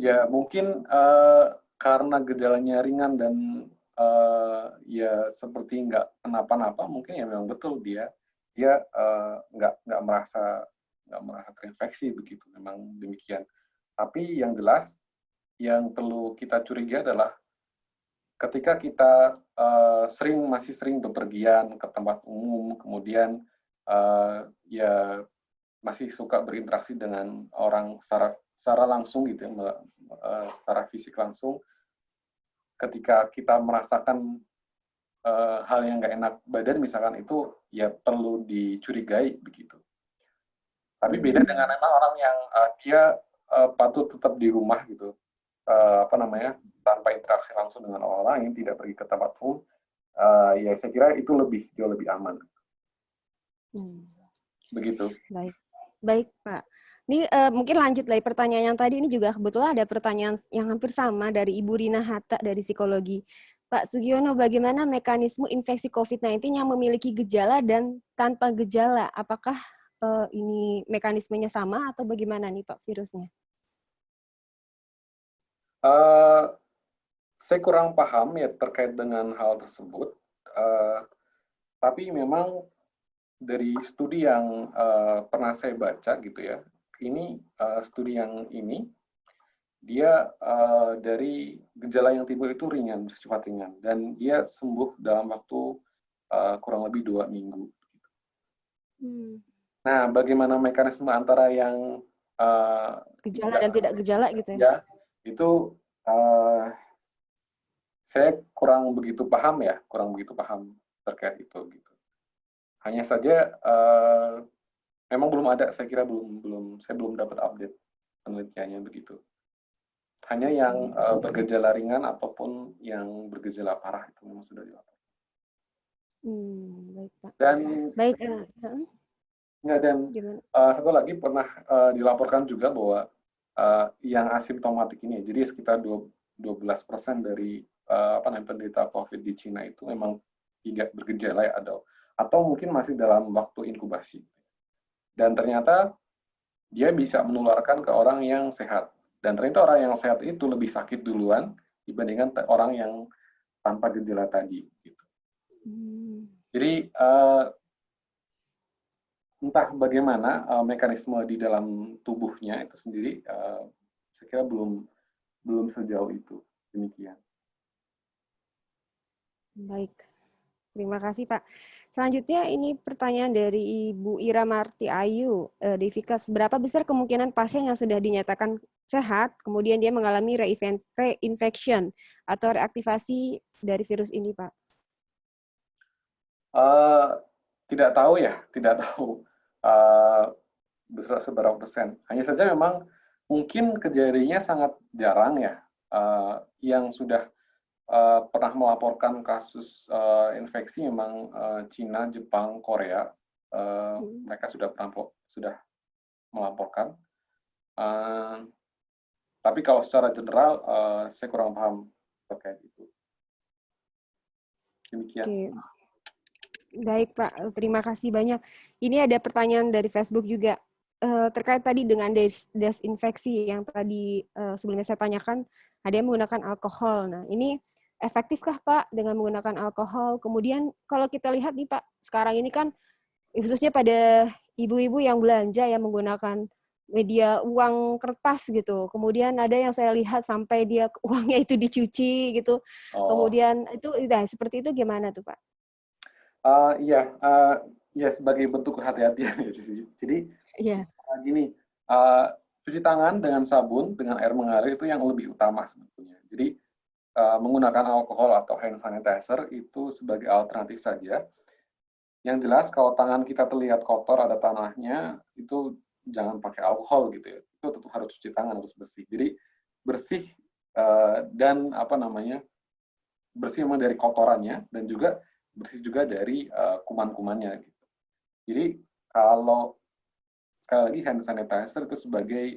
Ya mungkin karena gejalanya ringan dan ya seperti nggak kenapa-napa, mungkin ya memang betul dia nggak merasa terinfeksi begitu, memang demikian. Tapi yang jelas yang perlu kita curigai adalah ketika kita masih sering bepergian ke tempat umum, kemudian ya masih suka berinteraksi dengan orang secara langsung gitu ya, secara fisik langsung, ketika kita merasakan hal yang nggak enak badan misalkan, itu ya perlu dicurigai begitu. Tapi beda dengan memang orang yang dia patut tetap di rumah gitu, tanpa interaksi langsung dengan orang lain, tidak pergi ke tempat umum, ya saya kira itu jauh lebih aman. Begitu. Baik Pak. Ini mungkin lanjut dari pertanyaan yang tadi, ini juga kebetulan ada pertanyaan yang hampir sama dari Ibu Rina Hatta dari psikologi. Pak Sugiono, bagaimana mekanisme infeksi COVID-19 yang memiliki gejala dan tanpa gejala? Apakah ini mekanismenya sama atau bagaimana nih Pak virusnya? Saya kurang paham ya terkait dengan hal tersebut, tapi memang dari studi yang pernah saya baca gitu ya, ini studi yang ini dia dari gejala yang timbul itu ringan, bersifat ringan, dan dia sembuh dalam waktu kurang lebih 2 minggu. Nah, bagaimana mekanisme antara yang gejala dan tidak gejala gitu ya? Ya, itu saya kurang begitu paham terkait itu gitu. Hanya saja memang belum ada, saya kira saya belum dapat update penelitiannya begitu. Hanya yang bergejala ringan ataupun yang bergejala parah itu memang sudah dilaporkan. Baik Pak. Dan satu lagi pernah dilaporkan juga bahwa yang asimptomatik ini, jadi sekitar 12% dari penderita COVID di Cina itu memang tidak bergejala ya, atau mungkin masih dalam waktu inkubasi. Dan ternyata dia bisa menularkan ke orang yang sehat. Dan ternyata orang yang sehat itu lebih sakit duluan dibandingkan orang yang tanpa gejala tadi. Gitu. Jadi entah bagaimana mekanisme di dalam tubuhnya itu sendiri, saya kira belum sejauh itu. Demikian. Baik, terima kasih Pak. Selanjutnya ini pertanyaan dari Ibu Ira Marti Ayu, Devikas. Berapa besar kemungkinan pasien yang sudah dinyatakan sehat, kemudian dia mengalami reinfection atau reaktivasi dari virus ini, Pak? Tidak tahu besar seberapa persen. Hanya saja memang mungkin kejadiannya sangat jarang ya, yang sudah pernah melaporkan kasus infeksi memang Cina, Jepang, Korea. Mereka sudah melaporkan. Tapi kalau secara general saya kurang paham terkait itu. Demikian. Oke. Baik Pak, terima kasih banyak. Ini ada pertanyaan dari Facebook juga terkait tadi dengan desinfeksi yang tadi sebelumnya saya tanyakan, ada yang menggunakan alkohol. Nah ini efektifkah Pak dengan menggunakan alkohol? Kemudian kalau kita lihat nih Pak, sekarang ini kan khususnya pada ibu-ibu yang belanja yang menggunakan media uang kertas gitu. Kemudian ada yang saya lihat sampai dia uangnya itu dicuci gitu. Kemudian itu seperti itu gimana tuh Pak? Ya sebagai bentuk kehati-hatian ya. Jadi gini, cuci tangan dengan sabun, dengan air mengalir itu yang lebih utama sebetulnya. Jadi menggunakan alkohol atau hand sanitizer itu sebagai alternatif saja. Yang jelas kalau tangan kita terlihat kotor, ada tanahnya, itu jangan pakai alkohol gitu ya. Itu tetap harus cuci tangan, harus bersih. Jadi bersih dan bersih memang dari kotorannya, dan juga bersih juga dari kuman-kumannya gitu. Jadi kalau sekali lagi hand sanitizer itu sebagai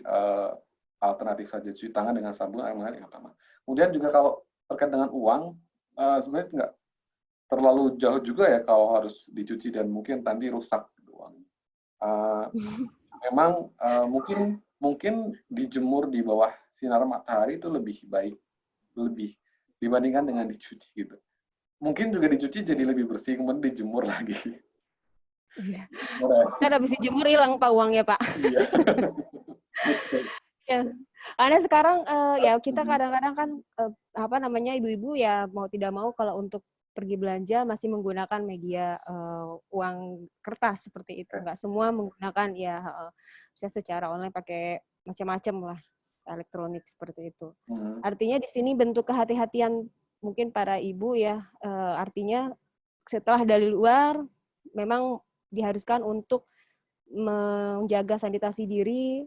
alternatif saja, cuci tangan dengan sabun, air mengalir yang utama. Kemudian juga kalau terkait dengan uang, sebenarnya nggak terlalu jauh juga ya kalau harus dicuci dan mungkin nanti rusak gitu uangnya. Memang mungkin dijemur di bawah sinar matahari itu lebih baik, lebih dibandingkan dengan dicuci gitu. Mungkin juga dicuci jadi lebih bersih, kemudian dijemur lagi. Iya. Murah. Kan habis dijemur hilang Pak uangnya Pak. Iya. Ya. Karena sekarang ya kita kadang-kadang kan ibu-ibu ya mau tidak mau kalau untuk pergi belanja masih menggunakan media uang kertas seperti itu. Nggak semua menggunakan ya bisa secara online pakai macam-macam lah elektronik seperti itu. Artinya di sini bentuk kehati-hatian mungkin para ibu ya artinya setelah dari luar memang diharuskan untuk menjaga sanitasi diri,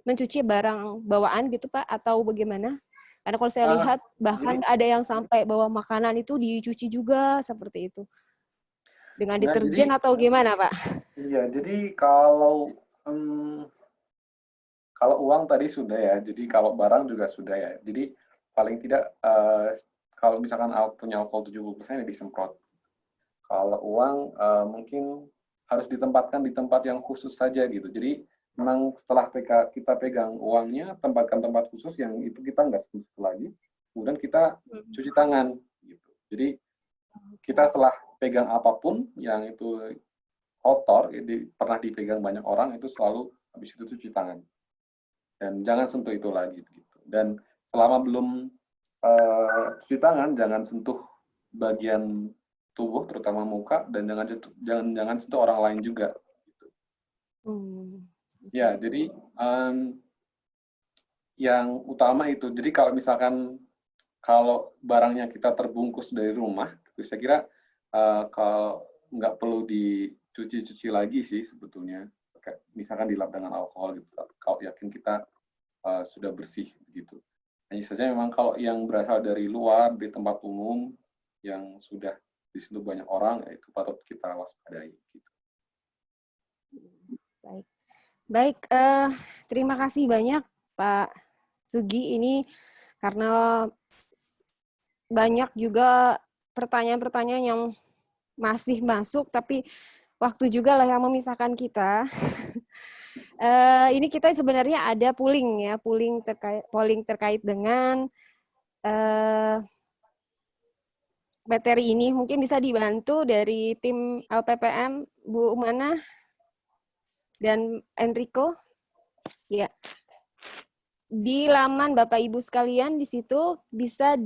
mencuci barang bawaan gitu Pak atau bagaimana? Karena kalau saya lihat bahkan ada yang sampai bawa makanan itu dicuci juga seperti itu. Dengan deterjen atau gimana Pak? Iya, jadi kalau uang tadi sudah ya, jadi kalau barang juga sudah ya. Jadi paling tidak kalau misalkan punya alkohol 70% ya disemprot. Kalau uang mungkin harus ditempatkan di tempat yang khusus saja gitu. Jadi memang setelah kita pegang uangnya, tempatkan tempat khusus yang itu kita nggak sentuh lagi. Kemudian kita cuci tangan gitu. Jadi kita setelah pegang apapun yang itu kotor, pernah dipegang banyak orang, itu selalu habis itu cuci tangan. Dan jangan sentuh itu lagi gitu. Dan selama belum cuci tangan, jangan sentuh bagian tubuh terutama muka dan jangan sentuh orang lain juga gitu. Ya, jadi yang utama itu. Jadi kalau misalkan barangnya kita terbungkus dari rumah, itu saya kira kalau nggak perlu dicuci-cuci lagi sih sebetulnya. Misalkan dilap dengan alkohol gitu. Kalau yakin kita sudah bersih gitu. Hanya saja memang kalau yang berasal dari luar, di tempat umum yang sudah disentuh banyak orang, itu patut kita waspadai. Gitu. Baik, terima kasih banyak Pak Sugi. Ini karena banyak juga pertanyaan-pertanyaan yang masih masuk, tapi waktu juga lah yang memisahkan kita. Ini kita sebenarnya ada polling terkait dengan materi ini. Mungkin bisa dibantu dari tim LPPM, Bu Umana dan Enrico. Ya. Di laman Bapak Ibu sekalian di situ bisa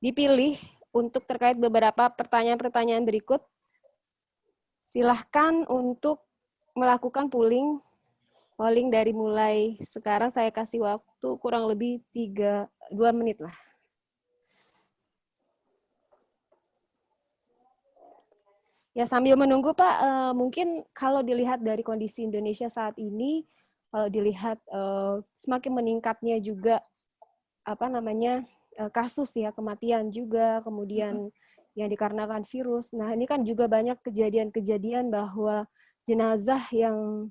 dipilih untuk terkait beberapa pertanyaan-pertanyaan berikut. Silahkan untuk melakukan polling dari mulai sekarang. Saya kasih waktu kurang lebih 2 menit lah. Ya sambil menunggu Pak, mungkin kalau dilihat dari kondisi Indonesia saat ini, kalau dilihat semakin meningkatnya juga kasus ya, kematian juga, kemudian yang dikarenakan virus. Nah ini kan juga banyak kejadian-kejadian bahwa jenazah yang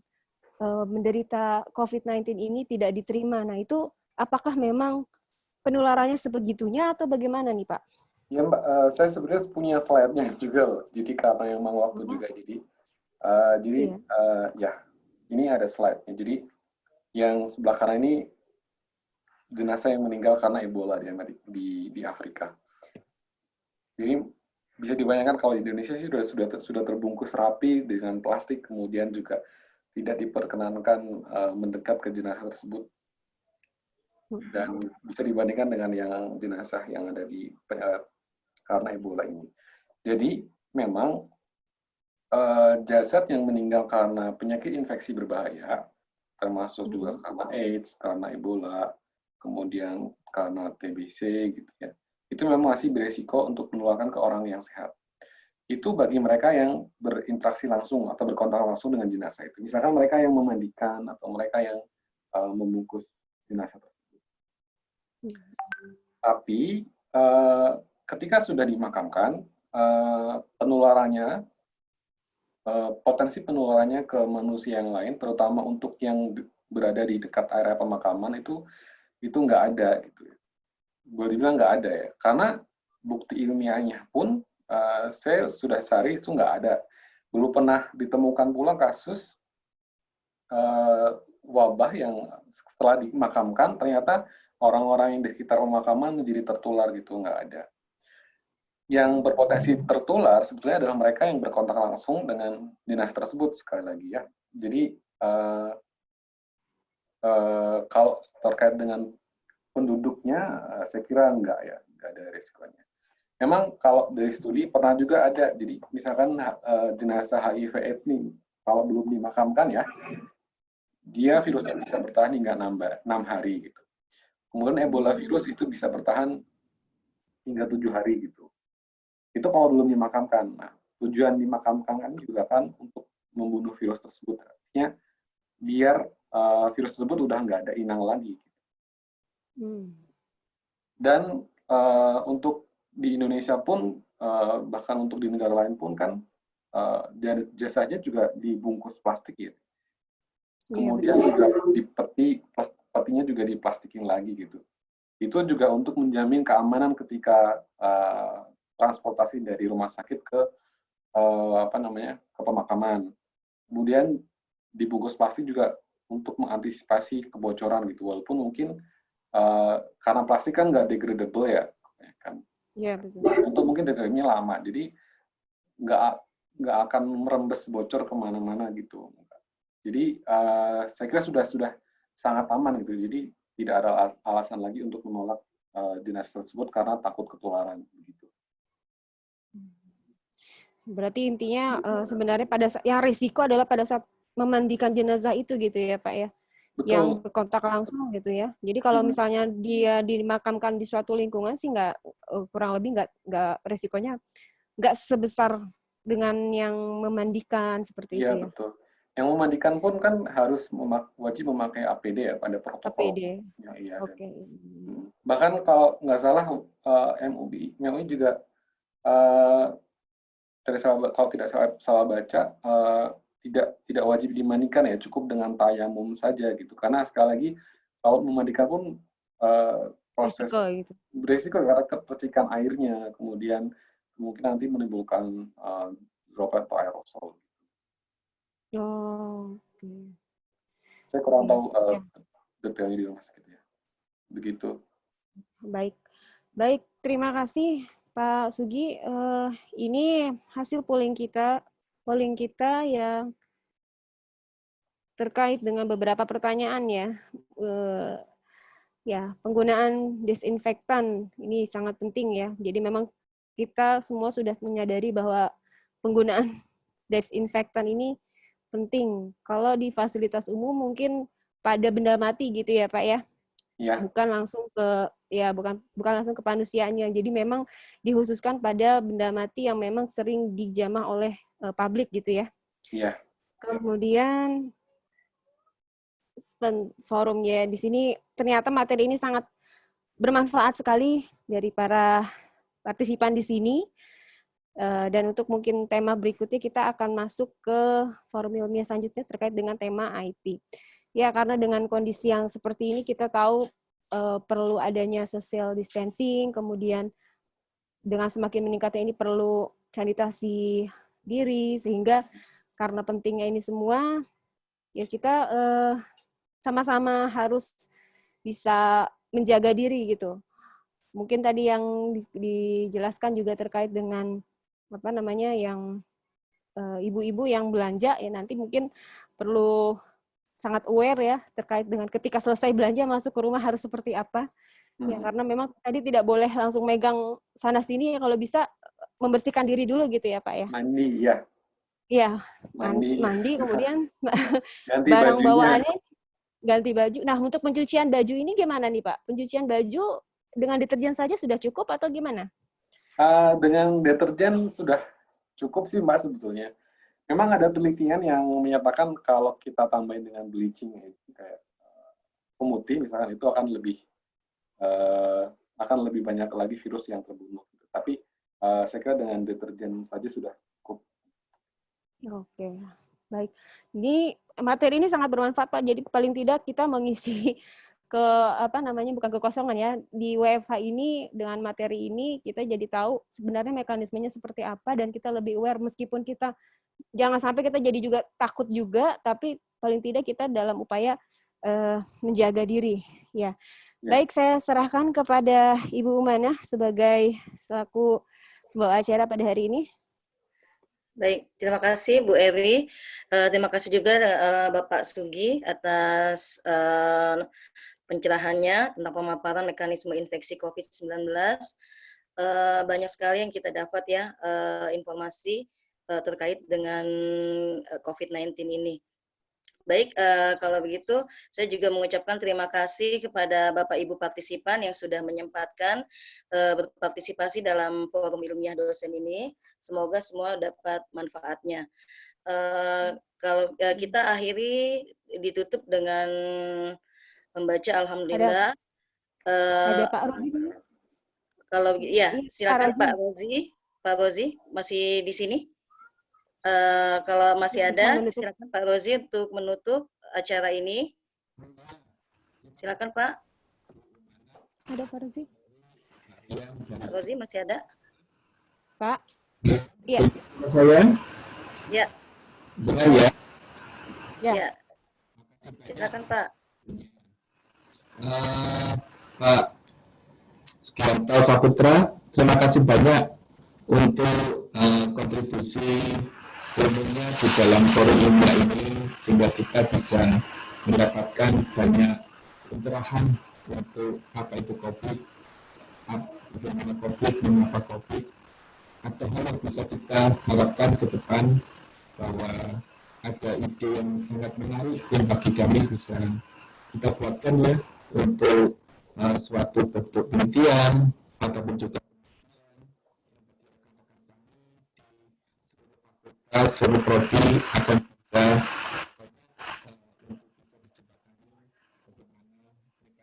menderita COVID-19 ini tidak diterima. Nah itu apakah memang penularannya sebegitunya atau bagaimana nih Pak? Ya Mbak, saya sebenarnya punya slide-nya juga loh. Jadi karena memang waktu juga ya ini ada slide-nya. Jadi yang sebelah kanan ini jenazah yang meninggal karena Ebola di Afrika. Jadi bisa dibayangkan kalau di Indonesia sih sudah terbungkus rapi dengan plastik, kemudian juga tidak diperkenankan mendekat ke jenazah tersebut. Dan bisa dibandingkan dengan yang jenazah yang ada di karena Ebola ini. Jadi memang jasad yang meninggal karena penyakit infeksi berbahaya, termasuk juga karena AIDS, karena Ebola, kemudian karena TBC gitu ya, itu memang masih beresiko untuk menularkan ke orang yang sehat. Itu bagi mereka yang berinteraksi langsung atau berkontak langsung dengan jenazah itu. Misalkan mereka yang memandikan atau mereka yang membungkus jenazah tersebut. Tapi ketika sudah dimakamkan, potensi penularannya ke manusia yang lain, terutama untuk yang berada di dekat area pemakaman itu nggak ada gitu. boleh dibilang nggak ada ya, karena bukti ilmiahnya pun saya sudah cari itu nggak ada. Belum pernah ditemukan pula kasus wabah yang setelah dimakamkan ternyata orang-orang yang di sekitar pemakaman menjadi tertular gitu, nggak ada. Yang berpotensi tertular sebetulnya adalah mereka yang berkontak langsung dengan dinas tersebut, sekali lagi ya. Jadi kalau terkait dengan penduduknya, saya kira nggak ya, nggak ada risikonya. Memang kalau dari studi pernah juga ada, jadi misalkan jenazah HIV/AIDS ini kalau belum dimakamkan ya, dia virusnya bisa bertahan hingga 6 hari gitu. Kemudian Ebola virus itu bisa bertahan hingga 7 hari gitu. Itu kalau belum dimakamkan. Nah, tujuan dimakamkan kan juga kan untuk membunuh virus tersebut. Artinya biar virus tersebut udah nggak ada inang lagi. Dan untuk di Indonesia pun, bahkan untuk di negara lain pun kan jasanya juga dibungkus plastik ya. Kemudian juga di petinya juga diplastikin lagi gitu. Itu juga untuk menjamin keamanan ketika transportasi dari rumah sakit ke ke pemakaman. Kemudian dibungkus plastik juga untuk mengantisipasi kebocoran gitu. Walaupun mungkin karena plastik kan nggak degradable ya kan. Iya, betul. Untuk mungkin degradasinya lama, jadi nggak akan merembes bocor kemana-mana gitu. Jadi saya kira sudah sangat aman gitu. Jadi tidak ada alasan lagi untuk menolak jenazah tersebut karena takut ketularan begitu. Berarti intinya sebenarnya yang risiko adalah pada saat memandikan jenazah itu gitu ya Pak ya? Betul. Yang berkontak langsung gitu ya. Jadi kalau misalnya dia dimakamkan di suatu lingkungan sih kurang lebih nggak risikonya nggak sebesar dengan yang memandikan seperti itu ya. Iya betul. Yang memandikan pun kan harus wajib memakai APD ya, pada protokol. APD. Ya, iya. Oke. Bahkan kalau nggak salah MUI juga kalau tidak salah baca tidak wajib dimandikan ya, cukup dengan tayamum saja gitu. Karena sekali lagi kalau memandikan pun proses beresiko karena kepercikan airnya, kemudian mungkin nanti menimbulkan droplet atau aerosol. Oh, oke. Saya kurang tahu detailnya di rumah sakit ya. Begitu. Baik. Terima kasih Pak Sugi. Ini hasil polling kita yang terkait dengan beberapa pertanyaan ya. Ya, penggunaan disinfektan ini sangat penting ya. Jadi memang kita semua sudah menyadari bahwa penggunaan disinfektan ini penting. Kalau di fasilitas umum mungkin pada benda mati gitu ya, Pak ya. Ya. Bukan langsung bukan langsung ke manusianya. Jadi memang dikhususkan pada benda mati yang memang sering dijamah oleh publik gitu ya. Iya. Kemudian forumnya di sini ternyata materi ini sangat bermanfaat sekali dari para partisipan di sini. Dan untuk mungkin tema berikutnya kita akan masuk ke forum ilmiah selanjutnya terkait dengan tema IT. Ya, karena dengan kondisi yang seperti ini kita tahu perlu adanya social distancing, kemudian dengan semakin meningkatnya ini perlu sanitasi diri, sehingga karena pentingnya ini semua, ya kita sama-sama harus bisa menjaga diri gitu. Mungkin tadi yang dijelaskan juga terkait dengan yang ibu-ibu yang belanja ya, nanti mungkin perlu sangat aware ya terkait dengan ketika selesai belanja masuk ke rumah harus seperti apa. Ya, karena memang tadi tidak boleh langsung megang sana sini, ya kalau bisa membersihkan diri dulu gitu ya Pak ya. Mandi ya. Iya, mandi kemudian ganti barang bajunya. bawaannya ganti baju. Nah, untuk pencucian baju ini gimana nih Pak? Pencucian baju dengan deterjen saja sudah cukup atau gimana? Dengan deterjen sudah cukup sih Mbak sebetulnya. Memang ada penelitian yang menyatakan kalau kita tambahin dengan bleaching kayak pemutih misalkan, itu akan lebih banyak lagi virus yang terbunuh. Tapi saya kira dengan deterjen saja sudah cukup. Oke, baik. Ini materi ini sangat bermanfaat Pak. Jadi paling tidak kita mengisi bukan kekosongan ya, di WFH ini dengan materi ini kita jadi tahu sebenarnya mekanismenya seperti apa dan kita lebih aware meskipun kita jangan sampai kita jadi juga takut juga, tapi paling tidak kita dalam upaya menjaga diri ya. Baik, saya serahkan kepada Ibu Umanah sebagai selaku pembawa acara pada hari ini. Baik, terima kasih Bu Evi. Terima kasih juga Bapak Sugi atas pencerahannya tentang pemaparan mekanisme infeksi COVID-19. Banyak sekali yang kita dapat ya informasi terkait dengan COVID-19 ini. Baik, kalau begitu saya juga mengucapkan terima kasih kepada Bapak Ibu partisipan yang sudah menyempatkan berpartisipasi dalam forum ilmiah dosen ini. Semoga semua dapat manfaatnya. Kalau kita akhiri ditutup dengan membaca Alhamdulillah. Ada Pak Rozi. Kalau ya, silakan Pak Rozi. Pak Rozi masih di sini? Kalau masih ada, silakan Pak Rozi untuk menutup acara ini. Silakan Pak. Ada Pak Rozi? Pak Rozi masih ada? Pak? Iya. Saya? Ya. Benar ya? Ya. Silakan Pak. Pak Sugianto Saputra, terima kasih banyak untuk kontribusi ilmunya di dalam forum ilmiah ini sehingga kita bisa mendapatkan banyak pencerahan untuk apa itu COVID, bagaimana COVID, mengapa COVID, atau hal yang bisa kita harapkan ke depan bahwa ada ide yang sangat menarik yang bagi kami bisa kita buatkan ya untuk suatu bentuk penelitian ataupun juga seluruh prodi akan bisa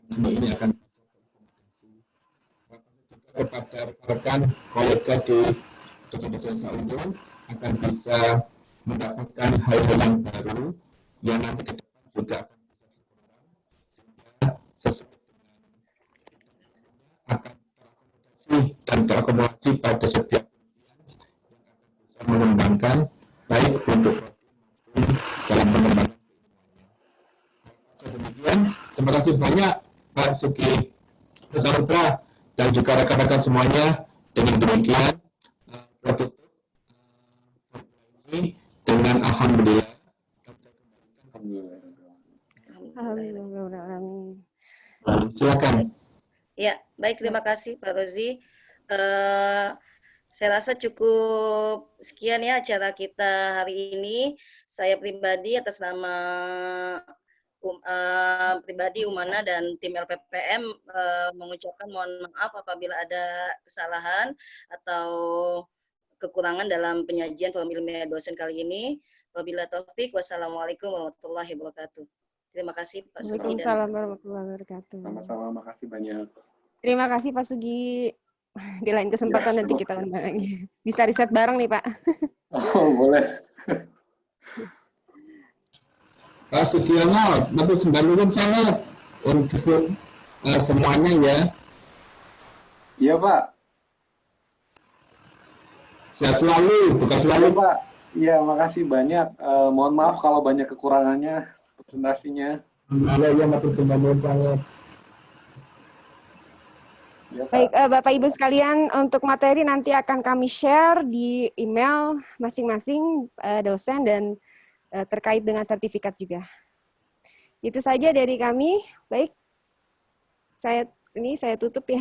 semua ini akan kepada rekan kolega di dosen-dosen Saunjung akan bisa mendapatkan hal-hal yang baru yang nanti ke depan juga akan bisa sesuai akan terakomodasi dan terakomodasi pada setiap bisa mengembangkan baik untuk dalam pengembangan. Demikian, terima kasih banyak Pak Sugi Saputra dan juga rekan-rekan semuanya. Dengan demikian, tutup ini dengan alhamdulillah. Alhamdulillah. Silakan. Ya, baik, terima kasih Pak Rozi. Saya rasa cukup sekian ya acara kita hari ini. Saya pribadi atas nama pribadi Umana dan tim LPPM mengucapkan mohon maaf apabila ada kesalahan atau kekurangan dalam penyajian forum ilmiah dosen kali ini. Wabillahi taufik, wassalamualaikum warahmatullahi wabarakatuh. Terima kasih Pak Sugi. Waalaikumsalam warahmatullahi wabarakatuh. Sama-sama, makasih banyak. Terima kasih Pak Sugi. Di lain kesempatan Ya, nanti kita undang lagi. Bisa riset bareng nih Pak. Oh, boleh. Pak Sugiono, matur sembahun sangat untuk semuanya ya. Iya Pak. Sehat selalu, bukan selalu Pak. Iya, makasih banyak. Mohon maaf kalau banyak kekurangannya presentasinya. Alhamdulillah ya, matur sembahun sangat. Ya, Pak. Baik, Bapak Ibu sekalian, untuk materi nanti akan kami share di email masing-masing dosen dan terkait dengan sertifikat juga. Itu saja dari kami. Baik, saya tutup ya.